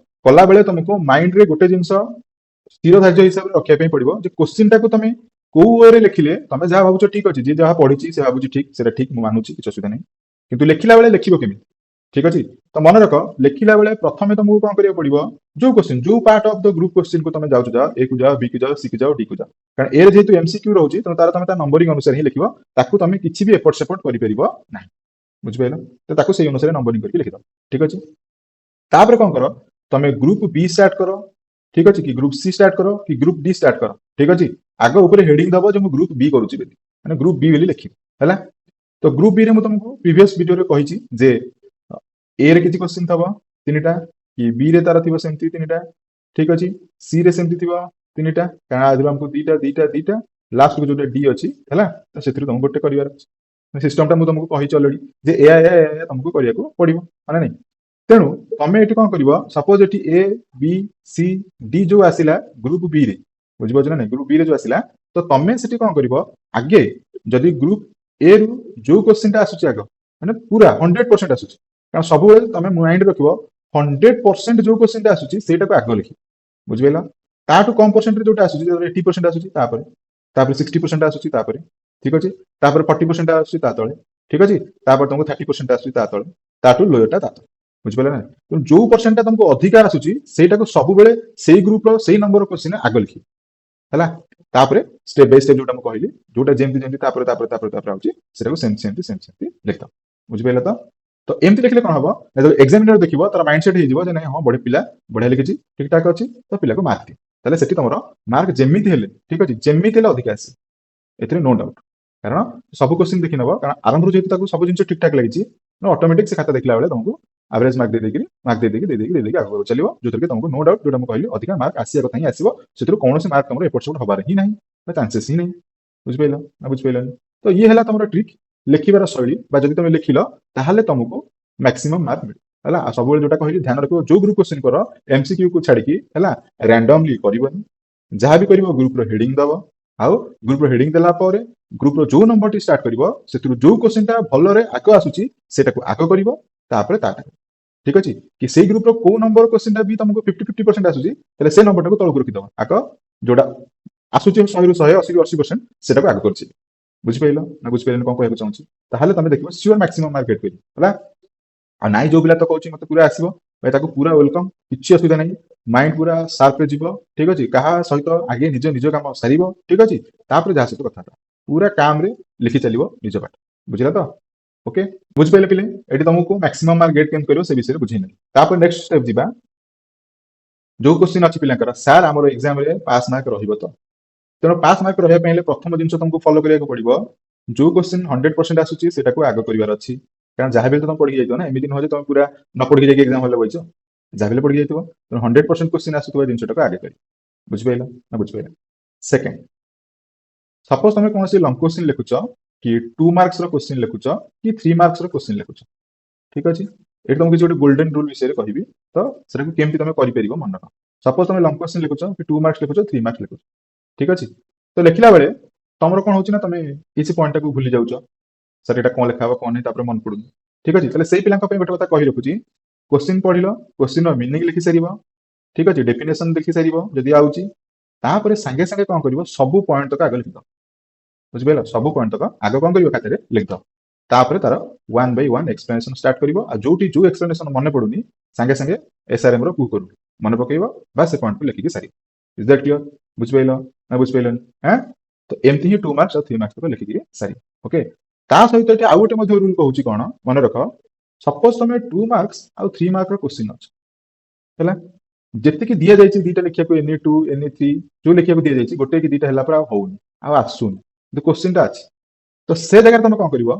କଲା ବେଳେ ତମକୁ ମାଇଣ୍ଡରେ ଗୋଟେ ଜିନିଷ ସ୍ଥିର ଧାର୍ଯ୍ୟ ହିସାବରେ ରଖିବା ପାଇଁ ପଡିବ ଯେ କୋଶ୍ଚିନ୍ ଟାକୁ ତମେ କୋଉ ୱେରେ ଲେଖିଲେ ତମେ ଯାହା ଭାବୁଛ ଠିକ ଅଛି, ଯିଏ ଯାହା ପଢିଛି ସେ ଭାବୁଛି ଠିକ, ସେଟା ଠିକ, ମୁଁ ମାନୁଛି, କିଛି ଅସୁବିଧା ନାହିଁ। କିନ୍ତୁ ଲେଖିଲା ବେଳେ ଲେଖିବ କେମିତି, ଠିକ ଅଛି। ତ ମନେ ରଖ, ଲେଖିଲା ବେଳେ ପ୍ରଥମେ ତମକୁ କଣ କରିବାକୁ ପଡିବ, ଯୋଉ କୋଶ୍ଚିନ୍, ଯୋଉ part of the group question କୁ ତମେ ଯାଉଛ, ଯାଅ, ଏ କୁ ଯାଅ, ବି କୁ ଯାଅ, ସି କୁ ଯାଅ, ଡି କୁ ଯାଅ। କାରଣ ଏ ଯେହେତୁ ଏମସିକ୍ୟୁ ରହୁଛି, ତେଣୁ ତାର ତମେ ତା ନମ୍ବରିଂ ଅନୁସାରେ ହିଁ ଲେଖିବ, ତାକୁ ତମେ କିଛି ବି ଏପଟ ସେପଟ କରିପାରିବ ନାହିଁ, ବୁଝିପାରିଲ। ତ ତାକୁ ସେଇ ଅନୁସାରେ ନମ୍ବରିଂ କରିକି ଲେଖିଦବ, ଠିକ ଅଛି। ତାପରେ କଣ କର, ତମେ ଗ୍ରୁପ ବି ଷ୍ଟାର୍ଟ କର, ଠିକ ଅଛି, କି ଗ୍ରୁପ ସି ଷ୍ଟାର୍ଟ କର, କି ଗ୍ରୁପ ଡି ଷ୍ଟାର୍ଟ କର, ଠିକ ଅଛି। ଆଗ ଉପରେ ହେଡିଂ ଦବ ଯେ ମୁଁ ଗ୍ରୁପ ବି କରୁଛି ବୋଲି, ମାନେ ଗ୍ରୁପ ବି ବୋଲି ଲେଖିବ, ହେଲା। ତ ଗ୍ରୁପ ବି ରେ ମୁଁ ତମକୁ ପ୍ରିଭିୟସ ଭିଡିଓରେ କହିଛି ଯେ ଏ ରେ କିଛି କ୍ୱେଶ୍ଚିନ୍ ଥବ 3ଟା, କି ବି ରେ ତାର ଥିବ ସେମିତି 3ଟା, ଠିକ ଅଛି। ସି ରେ ସେମିତି ଥିବ 3ଟା, କାରଣ ଆଜିର ଆମକୁ ଦିଟା ଦିଟା ଦିଟା, ଲାଷ୍ଟକୁ ଯୋଉଟା ଡି ଅଛି, ହେଲା, ତ ସେଥିରୁ ତମକୁ ଗୋଟେ କରିବାର ଅଛି। ସିଷ୍ଟମଟା ମୁଁ ତମକୁ କହିଛି ଅଲରେଡି ଯେ ଏୟା ଏୟା ଏୟା ତମକୁ କରିବାକୁ ପଡିବ, ମାନେ ନାହିଁ। ତେଣୁ ତମେ ଏଠି କଣ କରିବ, ସପୋଜ ଏଠି ଏ ବି ସି ଡି ଯୋଉ ଆସିଲା ଗ୍ରୁପ ବି ରେ, ବୁଝିପାରୁଛ ନା ନାଇଁ, ଗ୍ରୁପ ବି ରେ ଯୋଉ ଆସିଲା, ତ ତମେ ସେଠି କଣ କରିବ, ଆଗେ ଯଦି ଗ୍ରୁପ ଏ ରୁ ଯୋଉ କ୍ୱେଶ୍ଚିନ୍ ଟା ଆସୁଛି ଆଗ, ମାନେ ପୁରା 100% ଆସୁଛି, କାରଣ ସବୁବେଳେ ତମେ ମାଇଣ୍ଡ ରଖିବ 100% ଯୋଉ କ୍ୱେଶ୍ଚିନ୍ ଟା ଆସୁଛି ସେଇଟାକୁ ଆଗ ଲେଖିବ, ବୁଝିପାରିଲ। ତାଠୁ କମ ପରସେଣ୍ଟରେ ଯୋଉଟା ଆସୁଛି, 80% ଆସୁଛି ତାପରେ, ତାପରେ 60% ଆସୁଛି ତାପରେ, ଠିକ ଅଛି, ତାପରେ 40% ଆସୁଛି ତା ତଳେ, ଠିକ ଅଛି, ତାପରେ ତମକୁ 30% ଆସୁଛି ତା ତଳେ, ତାଠୁ ଲୋୟରଟା ତା ତଳେ, ବୁଝିପାରିଲ ନା। ତେଣୁ ଯୋଉ ପରସେଣ୍ଟଟା ତମକୁ ଅଧିକା ଆସୁଛି ସେଇଟାକୁ ସବୁବେଳେ ସେଇ ଗ୍ରୁପର ସେଇ ନମ୍ବର କ୍ୱେଶ୍ଚିନ୍ ଆଗ ଲେଖିବ, ହେଲା। ତାପରେ ଷ୍ଟେପ ବାଇ ଷ୍ଟେପ ଯୋଉଟା ମୁଁ କହିଲି, ଯୋଉଟା ଯେମିତି ଯେମିତି ତାପରେ ତାପରେ ତାପରେ ତାପରେ ଆଉଛି, ସେଟାକୁ ସେମିତି ସେମିତି ସେମିତି ସେମିତି ଲେଖିଦବ, ବୁଝିପାରିଲ ତ। ତ ଏମିତି ଲେଖିଲେ କଣ ହବ, ଯେତେବେଳେ ଏକ୍ସାମିନର ଦେଖିବ ତାର ମାଇଣ୍ଡ ସେଟ୍ ହେଇଯିବ ଯେ ନାଇଁ ହଁ ବଢିଆ ପିଲା, ବଢିଆ ଲେଖିଛି, ଠିକ ଠାକ ଅଛି, ତ ପିଲାକୁ ମାର୍କ ଦିଅ। ତାହେଲେ ସେଠି ତମର ମାର୍କ ଯେମିତି ହେଲେ, ଠିକ ଅଛି, ଯେମିତି ହେଲେ ଅଧିକା ଆସିବ, ଏଥିରେ ନୋ ଡାଉଟ। କାରଣ ସବୁ କ୍ୱେଶ୍ଚିନ୍ ଦେଖି ନେବ, କାରଣ ଆରମ୍ଭରୁ ଯେହେତୁ ତାକୁ ସବୁ ଜିନିଷ ଠିକ ଠାକ ଲାଗିଛି, ଅଟୋମେଟିକ ସେ ଖାତା ଦେଖିଲା ବେଳେ ତମକୁ ଆଭରେଜ ମାର୍କ ଦେଇଦେଇକି ଆଗକୁ ଚାଲିବ, ଯୋଉଥିରେ କି ତମକୁ ନୋ ଡାଉଟ, ଯୋଉଟା ମୁଁ କହିଲି, ଅଧିକା ମାର୍କ ଆସିବା କଥା ହିଁ ଆସିବ, ସେଥିରୁ କୌଣସି ମାର୍କ ତମର ଏପଟ ସେପଟ ହବାର ହିଁ ନାହିଁ, ଚାନ୍ସେସ୍ ହିଁ ନାହିଁ, ବୁଝିପାରିଲ ନା ବୁଝିପାରିଲନି। ତ ଇଏ ହେଲା ତମର ଟ୍ରିକ୍, ଲେଖିବାର ଶୈଳୀ, ବା ଯଦି ତମେ ଲେଖିଲ ତାହେଲେ ତମକୁ ମ୍ୟାକ୍ସିମମ୍ ମାର୍କ ମିଳିବ, ହେଲା। ଆଉ ସବୁବେଳେ ଯୋଉଟା କହିଲି ଧ୍ୟାନ ରଖିବ, ଯୋଉ ଗ୍ରୁପ କ୍ୱେଶ୍ଚିନ୍ କର ଏମସିକ୍ୟୁ କୁ ଛାଡିକି, ହେଲା, ରାଣ୍ଡମଲି କରିବନି। ଯାହା ବି କରିବ ଗ୍ରୁପର ହେଡିଂ ଦବ, ଆଉ ଗ୍ରୁପର ହେଡିଂ ଦେଲା ପରେ ଗ୍ରୁପର ଯୋଉ ନମ୍ବରଟି ଷ୍ଟାର୍ଟ କରିବ, ସେଥିରୁ ଯୋଉ କ୍ୱେଶ୍ଚିନ୍ ଟା ଭଲରେ ଆଗ ଆସୁଛି ସେଟାକୁ ଆଗ କରିବ, ତାପରେ ତାଟା, ଠିକ ଅଛି। କି ସେଇ ଗ୍ରୁପର କୋଉ ନମ୍ବର କ୍ୱେଶ୍ଚିନ୍ ଟା ବି ତମକୁ 50% ଆସୁଛି, ତାହେଲେ ସେ ନମ୍ବରଟାକୁ ତଳକୁ ରଖିଦବ, ଆଗ ଯୋଉଟା ଆସୁଛି 100ରୁ 100, 80ରୁ 80%, ସେଟାକୁ ଆଗ କରିଛି, ବୁଝିପାରିଲ ନା ବୁଝିପାରିଲନି କଣ କହିବାକୁ ଚାହୁଁଛି। ତାହେଲେ ତମେ ଦେଖିବ ସିଓର ମ୍ୟାକ୍ସିମମ୍ ମାର୍କ ଗେଟ୍ କରିବ, ହେଲା। ଆଉ ନାଇଁ ଯୋଉ ପିଲା ତ କହୁଛି ମତେ ପୁରା ଆସିବ, ଭାଇ ତାକୁ ପୁରା ୱେଲକମ୍, କିଛି ଅସୁବିଧା ନାହିଁ, ମାଇଣ୍ଡ ପୁରା ସାର୍ପରେ ଯିବ, ଠିକ ଅଛି। କାହା ସହିତ ଆଗେ ନିଜ କାମ ସାରିବ, ଠିକ ଅଛି, ତାପରେ ଯାହା ସହିତ କଥାବାର୍ତ୍ତା, ପୁରା କାମରେ ଲେଖି ଚାଲିବ ନିଜ ପାଠ, ବୁଝିଲା ତ। ଓକେ, ବୁଝିପାରିଲେ ପିଲେ, ଏଠି ତମକୁ ମ୍ୟାକ୍ସିମମ୍ ମାର୍କ ଗେଟ୍ କେମିତି କରିବ ସେ ବିଷୟରେ ବୁଝେଇନେଲି। ତାପରେ ନେକ୍ସଟ ଷ୍ଟେପ ଯିବା, ଯୋଉ କ୍ୱେଶ୍ଚିନ୍ ଅଛି ପିଲାଙ୍କର, ସାର୍ ଆମର ଏକ୍ସାମରେ ପାସ୍ ମାର୍କ ରହିବ ତ। ତେଣୁ ପାସ୍ ମାର୍କ ରହିବା ପାଇଁ ହେଲେ ପ୍ରଥମ ଜିନିଷ ତମକୁ ଫଲୋ କରିବାକୁ ପଡିବ, ଯୋଉ କ୍ୱେଶ୍ଚିନ୍ 100% ଆସୁଛି ସେଟାକୁ ଆଗ କରିବାର ଅଛି, କାରଣ ଯାହା ବି ତମେ ପଢିକି ଯାଇଥିବ ନା, ଏମିତି ନୁହଁ ଯେ ତମେ ପୁରା ନ ପଢିକି ଯାଇକି ଏକ୍ସାମ ହଲରେ ବଇଛ, ଯାହା ବି ପଢିକି ଯାଇଥିବ। ତେଣୁ 100% କ୍ୱେଶ୍ଚିନ୍ ଆସୁଥିବା ଜିନିଷଟାକୁ ଆଗେ କରିବ, ବୁଝିପାରିଲ ନା ବୁଝିପାରିଲ। ସେକେଣ୍ଡ, ସପୋଜ ତମେ କୌଣସି ଲଙ୍ଗ କ୍ୱେଶ୍ଚିନ୍ ଲେଖୁଛ, କି 2 ମାର୍କସ ର କ୍ୱେଶ୍ଚିନ୍ ଲେଖୁଛ, କି 3 ମାର୍କସ ର କ୍ୱେଶ୍ଚିନ୍ ଲେଖୁଛ, ଠିକ ଅଛି। ଏଠି ତମକୁ କିଛି ଗୋଟେ ଗୋଲ୍ଡେନ ରୁଲ ବିଷୟରେ କହିବି, ତ ସେଟାକୁ କେମିତି ତମେ କରିପାରିବ ମନେ ରଖ। ସପୋଜ ତମେ ଲଙ୍ଗ କ୍ୱେଶ୍ଚିନ୍ ଲେଖୁଛ, କି 2 ମାର୍କସ ଲେଖୁଛ, 3 ମାର୍କସ ଲେଖୁଛ, ଠିକ ଅଛି। ତ ଲେଖିଲା ବେଳେ ତମର କଣ ହଉଛି ନା, ତମେ କିଛି ପଏଣ୍ଟଟାକୁ ଭୁଲି ଯାଉଛ, ସାର୍ ଏଟା କଣ ଲେଖା ହବ କଣ ନାହିଁ, ତାପରେ ମନେ ପଡୁନି, ଠିକ ଅଛି। ତାହେଲେ ସେଇ ପିଲାଙ୍କ ପାଇଁ ଗୋଟେ କଥା କହି ରଖୁଛି, କ୍ୱେଶ୍ଚିନ୍ ପଢିଲ, କ୍ୱେଶ୍ଚିନ୍ର ମିନିଂ ଲେଖି ସାରିବ, ଠିକ ଅଛି, ଡେଫିନେସନ ଦେଖି ସାରିବ ଯଦି ଆଉଛି, ତାପରେ ସାଙ୍ଗେ ସାଙ୍ଗେ କଣ କରିବ, ସବୁ ପଏଣ୍ଟ ତକ ଆଗ ଲେଖିଦବ, ବୁଝିପାରିଲ, ସବୁ ପଏଣ୍ଟ ତକ ଆଗ କଣ କରିବ, ଖାତାରେ ଲେଖିଦବ। ତାପରେ ତାର 1 by 1 ଏକ୍ସପ୍ଲେନେସନ ଷ୍ଟାର୍ଟ କରିବ, ଆଉ ଯୋଉଠି ଯୋଉ ଏକ୍ସପ୍ଲେନେସନ ମନେ ପଡୁନି, ସାଙ୍ଗେ ସାଙ୍ଗେ ଏସଆରଏମ ର କୁ କରୁ ମନେ ପକେଇବ, ବା ସେ ପଏଣ୍ଟକୁ ଲେଖିକି ସାରିବ। ଇଜ ଦ୍ୟାଟ୍ କ୍ଲିୟର, ବୁଝିପାରିଲ ନା ବୁଝିପାରିଲନି। ତ ଏମିତି ହିଁ 2 ମାର୍କସ ଆଉ 3 ମାର୍କସ ତକ ଲେଖିକି ସାରିବ, ଓକେ। ତା ସହିତ ଏଠି ଆଉ ଗୋଟେ ମଧ୍ୟ ରୁଲ କହୁଛି, କଣ ମନେ ରଖ, ସପୋଜ ତମେ 2 ମାର୍କସ ଆଉ 3 ମାର୍କ ର କ୍ୱେଶ୍ଚିନ୍ ଅଛି, ହେଲା, ଯେତିକି ଦିଆଯାଇଛି ଦିଟା ଲେଖିବାକୁ, NE2 NE3 ଯୋଉ ଲେଖିବାକୁ ଦିଆଯାଇଛି, ଗୋଟେ କି ଦିଟା ହେଲା ପରେ ଆଉ ହଉନି, ଆଉ ଆସୁନି, କିନ୍ତୁ କ୍ୱେଶ୍ଚିନ୍ ଟା ଅଛି, ତ ସେ ଜାଗାରେ ତମେ କଣ କରିବ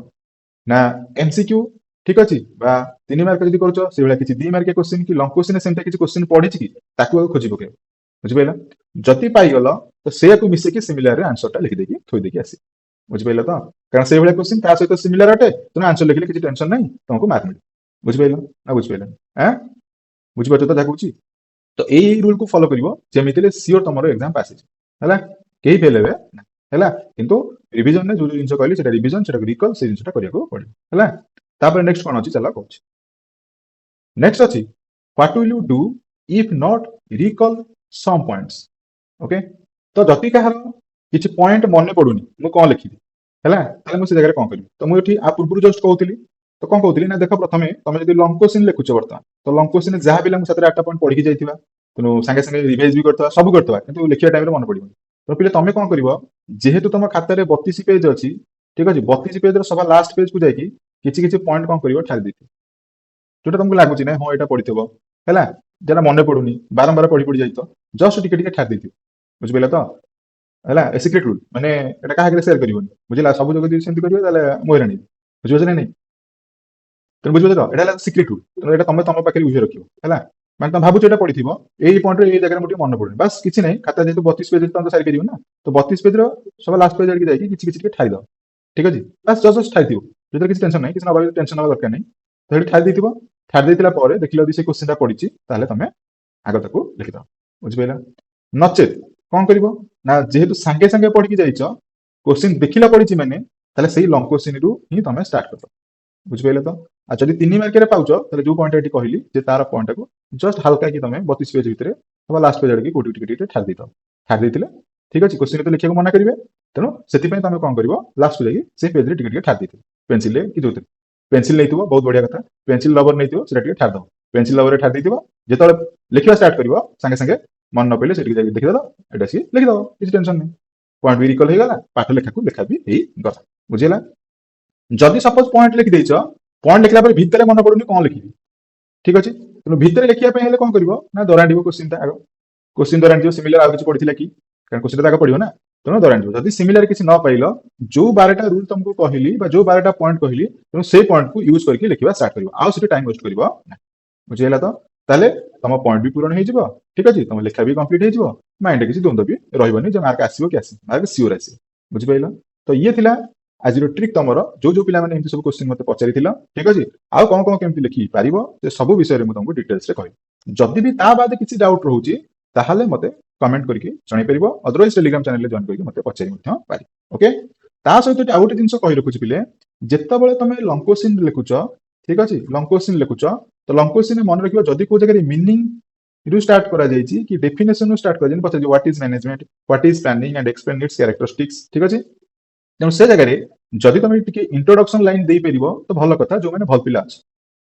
ନା, ଏମସିକ୍ୟୁ, ଠିକ ଅଛି, ବା 3 ମାର୍କ ଯଦି କରୁଛ ସେଇଭଳିଆ କିଛି 2 ମାର୍କିଆ କ୍ୱେଶ୍ଚିନ୍, କି ଲଙ୍ଗ କ୍ୱେଶ୍ଚିନ୍ ସେମିତି କିଛି କ୍ୱେଶ୍ଚିନ୍ ପଢିଛି କି, ତାକୁ ଆଉ ଖୋଜି ପକେଇବ, ବୁଝିପାରିଲ। ଯଦି ପାଇଗଲ ତ ସେଇଆକୁ ମିଶେଇକି ସିମିଲାରରେ ଆନ୍ସରଟା ଲେଖିଦେଇକି ଥୋଇ ଦେଇକି ଆସିବ, ବୁଝିପାରିଲ ତ। କାରଣ ସେଇଭଳିଆ କ୍ୱେଶ୍ଚିନ୍ ତା ସହିତ ସିମିଲାର ଅଟେ, ତେଣୁ ଆନ୍ସର ଲେଖିଲେ କିଛି ଟେନସନ ନାହିଁ, ତମକୁ ମାର୍କ ମିଳିବ। ବୁଝିପାରିଲ ନା ବୁଝିପାରିଲନି? ବୁଝିପାରୁଛ ତ ଯାହା କହୁଛି? ତ ଏଇ ରୁଲ କୁ ଫଲୋ କରିବ, ଯେମିତି ହେଲେ ସିଓର ତମର ଏକ୍ସାମ ପାସ୍ ହେଇଯିବ। ହେଲା, କେହି ଫେଲ ହେବେ ନା। ହେଲା, କିନ୍ତୁ ରିଭିଜନରେ ଯୋଉ ଜିନିଷ କହିଲି ସେଟା ରିଭିଜନ, ସେଟାକୁ ରିକଲ, ସେଇ ଜିନିଷଟା କରିବାକୁ ପଡିବ। ହେଲା, ତାପରେ ନେକ୍ସଟ କଣ ଅଛି ଚାଲ କହୁଛି। ନେକ୍ସଟ ଅଛି what will you do if not recall some points. Okay, ତ ଯଦି କାହାର କିଛି ପଏଣ୍ଟ ମନେ ପଡୁନି ମୁଁ କଣ ଲେଖିବି, ହେଲା, ତାହେଲେ ମୁଁ ସେ ଜାଗାରେ କଣ କରିବି? ତ ମୁଁ ଏଠି ଆ ପୂର୍ବରୁ ଜଷ୍ଟ କହୁଥିଲି, ତ କଣ କହୁଥିଲି ନା ଦେଖ, ପ୍ରଥମେ ତମେ ଯଦି ଲଙ୍ଗ କୋଶ୍ଚିନ୍ ଲେଖୁଛ ବର୍ତ୍ତମାନ, ତ ଲଙ୍ଗ କୋଶ୍ଚିନ୍ ଯାହା ବି ହେଲେ ମୁଁ 7-8ଟା ପଏଣ୍ଟ ପଢିକି ଯାଇଥିବା, ତେଣୁ ସାଙ୍ଗେ ସାଙ୍ଗେ ରିଭାଇଜ ବି କରିଥିବା, ସବୁ କରିଥିବା, କିନ୍ତୁ ଲେଖିବା ଟାଇମରେ ମନେ ପଡିବନି। ତ ପିଲେ ତମେ କଣ କରିବ, ଯେହେତୁ ତମ ଖାତାରେ 32 ପେଜ ଅଛି, ଠିକ ଅଛି, 32 ପେଜର ସବା ଲାଷ୍ଟ ପେଜକୁ ଯାଇକି କିଛି କିଛି ପଏଣ୍ଟ କଣ କରିବ, ଛାଡି ଦେଇଥିବ, ଯୋଉଟା ତମକୁ ଲାଗୁଛି ନା ହଁ ଏଇଟା ପଢିଥିବ, ହେଲା, ଯେଟା ମନେ ପଡୁନି, ବାରମ୍ବାର ପଢି ପଢି ଯାଇଥିବ, ଜଷ୍ଟ ଟିକେ ଟିକେ ଛାଡି ଦେଇଥିବ। ବୁଝିପାରିଲ ତ? ହେଲା, ସିକ୍ରେଟ ରୁଲ, ମାନେ ଏଟା କାହା ଆଗରେ ସେୟାର କରିବନି, ବୁଝିଲା? ସବୁ ଯଦି ସେମିତି କରିବ ତାହେଲେ ମୁଁ ହଇରାଣ ହେବି। ବୁଝିପାରୁଛ ନା ନାଇଁ? ତେଣୁ ବୁଝିପାରୁଛ ତ? ଏଟା ହେଲା ସିକ୍ରେଟ ରୁଲ, ତେଣୁ ଏଟା ତମେ ତମ ପାଖରେ ବୁଝି ରଖିବ। ହେଲା, ମାନେ ତମେ ଭାବୁଛ ଏଟା ପଢିଥିବ, ଏଇ ପଏଣ୍ଟରେ ଏଇ ଜାଗାରେ ମୁଁ ଟିକେ ମନେ ପଡୁନି, ବାସ୍ କିଛି ନାହିଁ, ଖାତା ଯେହେତୁ 32 ପେଜ ତମେ ତ ସାରିପାରିବ ନା, ତ 32 ପେଜର ସବା ଲାଷ୍ଟ ପେଜ ଆଡିକି ଯାଇକି କିଛି କିଛି ଟିକେ ଠାରିଦବ। ଠିକ ଅଛି, ବାସ୍ ଜଷ୍ଟ ଜଷ୍ଟ ଠାରିଥିବ, ସେଥିରେ କିଛି ଟେନସନ ନାହିଁ, କିଛି ନବା ଟେନସନ ନବା ଦରକାର ନାହିଁ। ତ ସେଠି ଠାରି ଦେଇଥିବ, ଠାରି ଦେଇଥିଲା ପରେ ଦେଖିଲ ଯଦି ସେ କୋଶ୍ଚିନ୍ଟା ପଡିଛି, ତାହେଲେ ତମେ ଆଗ ତାକୁ ଲେଖିଦବ। ବୁଝିପାରିଲ? ନଚେତ କଣ କରିବ ନା, ଯେହେତୁ ସାଙ୍ଗେ ସାଙ୍ଗେ ପଢିକି ଯାଇଛ, କୋଶ୍ଚିନ୍ ଦେଖିଲା ପଡିଛି ମାନେ, ତାହେଲେ ସେଇ ଲଙ୍ଗ କୋଶ୍ଚିନ୍ ରୁ ହିଁ ତମେ ଷ୍ଟାର୍ଟ କରିଦବ। ବୁଝିପାରିଲ ତ? ଆଉ ଯଦି 3 ମାର୍କରେ ପାଉଛ, ତାହେଲେ ଯୋଉ ପଏଣ୍ଟ ଏଠି କହିଲି ଯେ ତାର ପଏଣ୍ଟକୁ ଜଷ୍ଟ ହାଲକା କି ତମେ 32 ପେଜ ଭିତରେ ଅଥବା ଲାଷ୍ଟ ପେଜ ଆଡିକି କୋଉଠି ଟିକେ ଟିକେ ଠାରି ଦେଇଥାଅ। ଠାରି ଦେଇଥିଲେ ଠିକ ଅଛି, କୋଶ୍ଚିନ୍ ତ ଲେଖିବାକୁ ମନା କରିବେ, ତେଣୁ ସେଥିପାଇଁ ତମେ କଣ କରିବ, ଲାଷ୍ଟକୁ ଯାଇକି ସେଇ ପେଜରେ ଟିକେ ଟିକେ ଠାରି ଦେଇଥିବ, ପେନସିଲରେ କି ଯୋଉଥିରେ। ପେନସିଲ ନେଇଥିବ, ବହୁତ ବଢିଆ କଥା, ପେନସିଲ ରବର ନେଇଥିବ, ସେଟା ଟିକେ ଠାରିଦବ। ପେନସିଲ ରବରରେ ଠାରି ଦେଇଥିବ, ଯେତେବେଳେ ଲେଖିବା ଷ୍ଟାର୍ଟ କରିବ, ସାଙ୍ଗେ ସାଙ୍ଗେ ମନେ ନ ପଇଲେ ସେଠିକି ଯାଇକି ଦେଖିଦେଲ, ଏଟା ଆସିକି ଲେଖିଦବ, କିଛି ଟେନସନ ନାହିଁ। ପଏଣ୍ଟ ବି ରିକଲ ହେଇଗଲା, ପାଠ ଲେଖାକୁ ଲେଖା ବି ହେଇଗଲା। ବୁଝିହେଲା? ଯଦି ସପୋଜ ପଏଣ୍ଟ ଲେଖିଦେଇଛ, ପଏଣ୍ଟ ଲେଖିଲା ପରେ ଭିତରେ ମନେ ପଡୁନି କଣ ଲେଖିବି, ଠିକ ଅଛି, ତେଣୁ ଭିତରେ ଲେଖିବା ପାଇଁ ହେଲେ କଣ କରିବ ନା, ଦରାଣ୍ଡିବ କୋଶ୍ଚିନ୍ଟା ଆଗ, କୋଶ୍ଚିନ୍ ଦରାଣ୍ଡିବ, ସିମିଲାର ଆଉ କିଛି ପଡିଥିଲା କି, କାରଣ କୋଶ୍ଚିନ୍ଟା ଆଗ ପଡିବ ନା, ତେଣୁ ଦରାଣ୍ଡିବ। ଯଦି ସିମିଲାର କିଛି ନ ପାଇଲ, ଯୋଉ 12ଟା ରୁଲ ତମକୁ କହିଲି ବା ଯୋଉ 12ଟା ପଏଣ୍ଟ କହିଲି, ତେଣୁ ସେଇ ପଏଣ୍ଟକୁ ୟୁଜ କରିକି ଲେଖିବା ଷ୍ଟାର୍ଟ କରିବ, ଆଉ ସେଠି ଟାଇମ ୱେଷ୍ଟ କରିବ ନାହିଁ। ବୁଝିହେଲା ତ? ତାହେଲେ ତମ ପଏଣ୍ଟ ବି ପୂରଣ ହେଇଯିବ, ଠିକ ଅଛି, ତମ ଲେଖା ବି କମ୍ପ୍ଲିଟ ହେଇଯିବ, ମାଇଣ୍ଡରେ କିଛି ଦ୍ୱନ୍ଦ୍ୱ ବି ରହିବନି ଯେ ମାର୍କ ଆସିବ କି ଆସିବ, ମାର୍କ ସିଓର ଆସିବ। ବୁଝିପାରିଲ? ତ ଇଏ ଥିଲା ଆଜିର ଟ୍ରିକ୍ ତମର, ଯୋଉ ଯୋଉ ପିଲାମାନେ ଏମିତି ସବୁ କୋଶ୍ଚିନ୍ ମତେ ପଚାରିଥିଲ, ଠିକ ଅଛି, ଆଉ କଣ କଣ କେମିତି ଲେଖି ପାରିବ, ସେ ସବୁ ବିଷୟରେ ମୁଁ ତମକୁ ଡିଟେଲ୍ସରେ କହିବି। ଯଦି ବି ତା ବାଦ କିଛି ଡାଉଟ୍ ରହୁଛି, ତାହେଲେ ମତେ କମେଣ୍ଟ କରିକି ଜଣାଇ ପାରିବ, ଅଦରୱାଇଜ ଟେଲିଗ୍ରାମ ଚ୍ୟାନେଲରେ ଜଏନ୍ କରିକି ମତେ ପଚାରି ମଧ୍ୟ ପାରିବ। ଓକେ, ତା ସହିତ ଆଉ ଗୋଟେ ଜିନିଷ କହି ରଖୁଛି ପିଲେ, ଯେତେବେଳେ ତମେ ଲଙ୍ଗ କୋଶ୍ଚିନ୍ ଲେଖୁଛ, ଠିକ ଅଛି, ଲଙ୍ଗ କୋଶ୍ଚିନ୍ ଲେଖୁଛ, ତ ଲଙ୍ଗ କୋଶ୍ଚିନ୍ ମନେ ରଖିବ, ଯଦି କୋଉ ଜାଗାରେ ମିନିଂ ରୁ ଷ୍ଟାର୍ଟ କରାଯାଇଛି କି ଡେଫିନେସନ ରୁ ଷ୍ଟାର୍ଟ କରାଯାଇଛି, ପଚାରିଛି what is management, what is planning and explain its characteristics, ଠିକ ଅଛି, ତେଣୁ ସେ ଜାଗାରେ ଯଦି ତମେ ଟିକେ ଇଣ୍ଟ୍ରୋଡକ୍ସନ ଲାଇନ ଦେଇପାରିବ ତ ଭଲ କଥା, ଯୋଉମାନେ ଭଲ ପିଲା ଅଛି,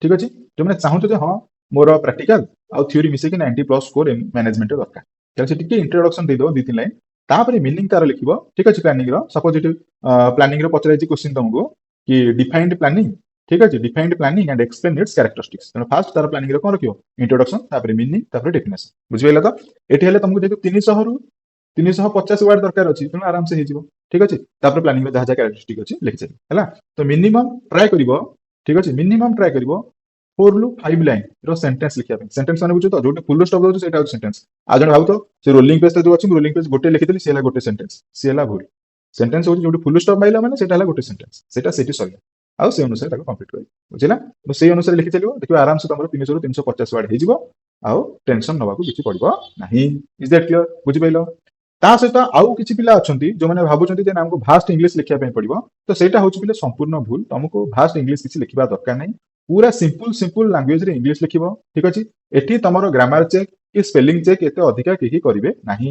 ଠିକ ଅଛି, ଯୋଉମାନେ ଚାହୁଁଛ ଯେ ହଁ ମୋର ପ୍ରାକ୍ଟିକାଲ ଆଉ ଥିଓରି ମିଶେଇକି 90+ ସ୍କୋର ମ୍ୟାନେଜମେଣ୍ଟ ଦରକାର, ତାହେଲେ ସେ ଟିକେ ଇଣ୍ଟ୍ରୋଡକ୍ସନ ଦେଇଦବ 2-3 ଲାଇନ, ତାପରେ ମିନିଂ ତାର ଲେଖିବ, ଠିକ ଅଛି, ପ୍ଲାନିଂ ର, ସପୋଜ ଏଠି ପ୍ଲାନିଂ ର ପଚରାଯାଇଛି କୋଶ୍ଚିନ୍ ତମକୁ କି ଡିଫାଇନ୍ଡ ପ୍ଲାନିଂ, ଠିକ ଅଛି, defined planning and explain its characteristics, ତେଣୁ ଫାର୍ଷ୍ଟ ତାର ପ୍ଲାନିଂ ର କଣ ରଖିବ, ଇଣ୍ଟ୍ରୋଡକ୍ସନ, ତାପରେ ମିନିଂ, ତାପରେ ଡେଫିନେସନ। ବୁଝିପାରିଲ ତ? ଏଠି ହେଲେ ତମକୁ ଯେହେତୁ 300ରୁ 350 ୱାର୍ଡ ଦରକାର ଅଛି, ତେଣୁ ଆରାମସେ ହେଇଯିବ, ଠିକ ଅଛି, ତାପରେ ପ୍ଲାନିଂ ର ଯାହା ଯାହା କ୍ୟାରେକ୍ଟରିଷ୍ଟିକ ଅଛି ଲେଖିଚାଲିବ। ହେଲା, ତ ମିନିମମ୍ ଟ୍ରାଏ କରିବ, ଠିକ ଅଛି, ମିନିମମ୍ ଟ୍ରାଏ କରିବ 4 ରୁ 5 ଲାଇନ ର ସେଣ୍ଟେନ୍ସ ଲେଖିବା ପାଇଁ। ସେଣ୍ଟେନ୍ସ ମାନେ ବୁଝୁଛ ତ, ଯୋଉଠି ଫୁଲ ଷ୍ଟପ୍ ଦଉଛି ସେଇଟା ହଉଛି ସେଣ୍ଟେନ୍ସ। ଆଉ ଜଣେ ଭାବୁଥିବ ସେ ରୋଲିଂ ପେଜ ଯୋଉ ଅଛି, ମୁଁ ରୋଲିଂ ପେଜ ଗୋଟେ ଲେଖିଦେଲି, ସେ ହେଲା ଗୋଟେ ସେଣ୍ଟେନ୍ସ, ସେ ହେଲା ଭୁଲ। ସେଣ୍ଟେନ୍ସ ହଉଛି ଯୋଉଠି ଫୁଲ ଷ୍ଟପ୍ ମାଇଲା ମାନେ ସେଇଟା ହେଲା ଗୋଟେ ସେଣ୍ଟେନ୍ସ, ସେଇଟା ସେଇଠି ସରିଲା, ଆଉ ସେଇ ଅନୁସାରେ ତାକୁ କମ୍ପ୍ଲିଟ କରିବ। ବୁଝିଲା? ତ ସେଇ ଅନୁସାରେ ଲେଖି ଚାଲିବ, ଦେଖିବ ଆରାମସେ ତମର 300ରୁ 350 ୱାର୍ଡ ହେଇଯିବ, ଆଉ ଟେନସନ ନବାକୁ କିଛି ପଡିବ ନାହିଁ। Is that clear? ବୁଝିପାରିଲ? ତା ସହିତ ଆଉ କିଛି ପିଲା ଅଛନ୍ତି ଯୋଉମାନେ ଭାବୁଛନ୍ତି ଯେ ନା ଆମକୁ ଭାଷ୍ଟ ଇଂଲିଶ ଲେଖିବା ପାଇଁ ପଡିବ, ତ ସେଇଟା ହଉଛି ପିଲେ ସମ୍ପୂର୍ଣ୍ଣ ଭୁଲ। ତମକୁ ଭାଷ୍ଟ ଇଂଲିଶ କିଛି ଲେଖିବା ଦରକାର ନାହିଁ, ପୁରା ସିମ୍ପଲ ଲାଙ୍ଗୁଏଜରେ ଇଂଲିଶ ଲେଖିବ, ଠିକ ଅଛି। ଏଠି ତମର ଗ୍ରାମାର ଚେକ୍ କି ସ୍ପେଲିଂ ଚେକ୍ ଏତେ ଅଧିକା କେହି କରିବେ ନାହିଁ,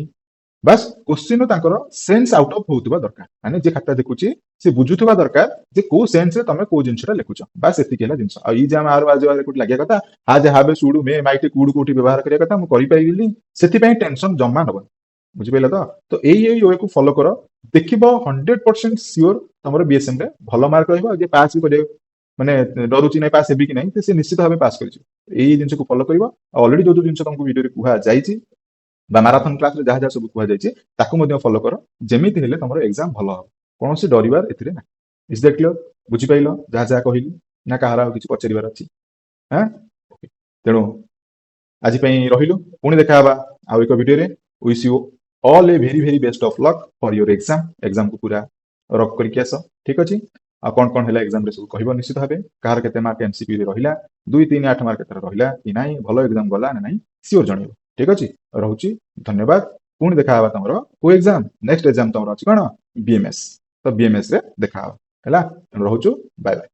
ବାସ୍ କୋଶ୍ଚିନ୍ ତାଙ୍କର ସେନ୍ସ ଆଉଟ ଅଫ୍ ହଉଥିବା ଦରକାର, ମାନେ ଯେ ଖାତା ଦେଖୁଛି ସେ ବୁଝୁଥିବା ଦରକାର ଯେ କୋଉ ସେନ୍ସରେ ତମେ କୋଉ ଜିନିଷଟା ଲେଖୁଛ, ବାସ୍ ଏତିକି ହେଲା ଜିନିଷ। ଆଉ ଇ ଜାମ ଆର କୋଉଠି ଲାଗିବା କଥା, ହାଜେ ହାବେ ସୁଡୁ ମେ ମାଇଟି କୁଡୁ କୋଉଠି ବ୍ୟବହାର କରିବା କଥା, ମୁଁ କରିପାରିବିନି, ସେଥିପାଇଁ ଟେନସନ ଜମା ନବନି। ବୁଝିପାରିଲ ତ? ତ ଏଇ ୱେକୁ ଫଲୋ କର, ଦେଖିବ 100% ସିଓର ତମର ବିଏସଏମ ରେ ଭଲ ମାର୍କ ରହିବ, ଆଉ ଯେ ପାସ୍ ବି କରିବ, ମାନେ ଡରୁଛି ନାହିଁ ପାସ୍ ହେବି କି ନାହିଁ, ସେ ନିଶ୍ଚିତ ଭାବେ ପାସ୍ କରିଯିବ। ଏଇ ଜିନିଷକୁ ଫଲୋ କରିବ, ଆଉ ଅଲରେଡି ଯୋଉ ଯୋଉ ଜିନିଷ ତମକୁ ଭିଡିଓରେ କୁହାଯାଇଛି ବା ମାରାଥନ କ୍ଲାସରେ ଯାହା ଯାହା ସବୁ କୁହାଯାଇଛି ତାକୁ ମଧ୍ୟ ଫଲୋ କର, ଯେମିତି ହେଲେ ତମର ଏକ୍ସାମ ଭଲ ହବ, କୌଣସି ଡରିବାର ଏଥିରେ ନାହିଁ। Is that clear? ବୁଝିପାରିଲ ଯାହା ଯାହା କହିଲି, ନା କାହାର ଆଉ କିଛି ପଚାରିବାର ଅଛି? ହଁ, ତେଣୁ ଆଜି ପାଇଁ ରହିଲୁ, ପୁଣି ଦେଖା ହବା ଆଉ ଏକ ଭିଡିଓରେ। Wish you all a very very best of luck for your exam. ଏକ୍ସାମକୁ ପୁରା ରକ୍ କରିକି ଆସ, ଠିକ ଅଛି। आ कौन कौन है एग्जाम रे सब कहब निश्चित भाव कार केते मार्क एमसीक्यू रहिला 2 3 8 मार्क केते रहिला कि नाही भलो एग्जाम गला ना नाही सियोर जणियो ठीक अछि रहउची धन्यवाद पुणी देखा हवा तमरो को एग्जाम नेक्स्ट एग्जाम तमरो अछि कोन बीएमएस तो बीएमएस रे देखा हवा हला रहउचु बाय बाय।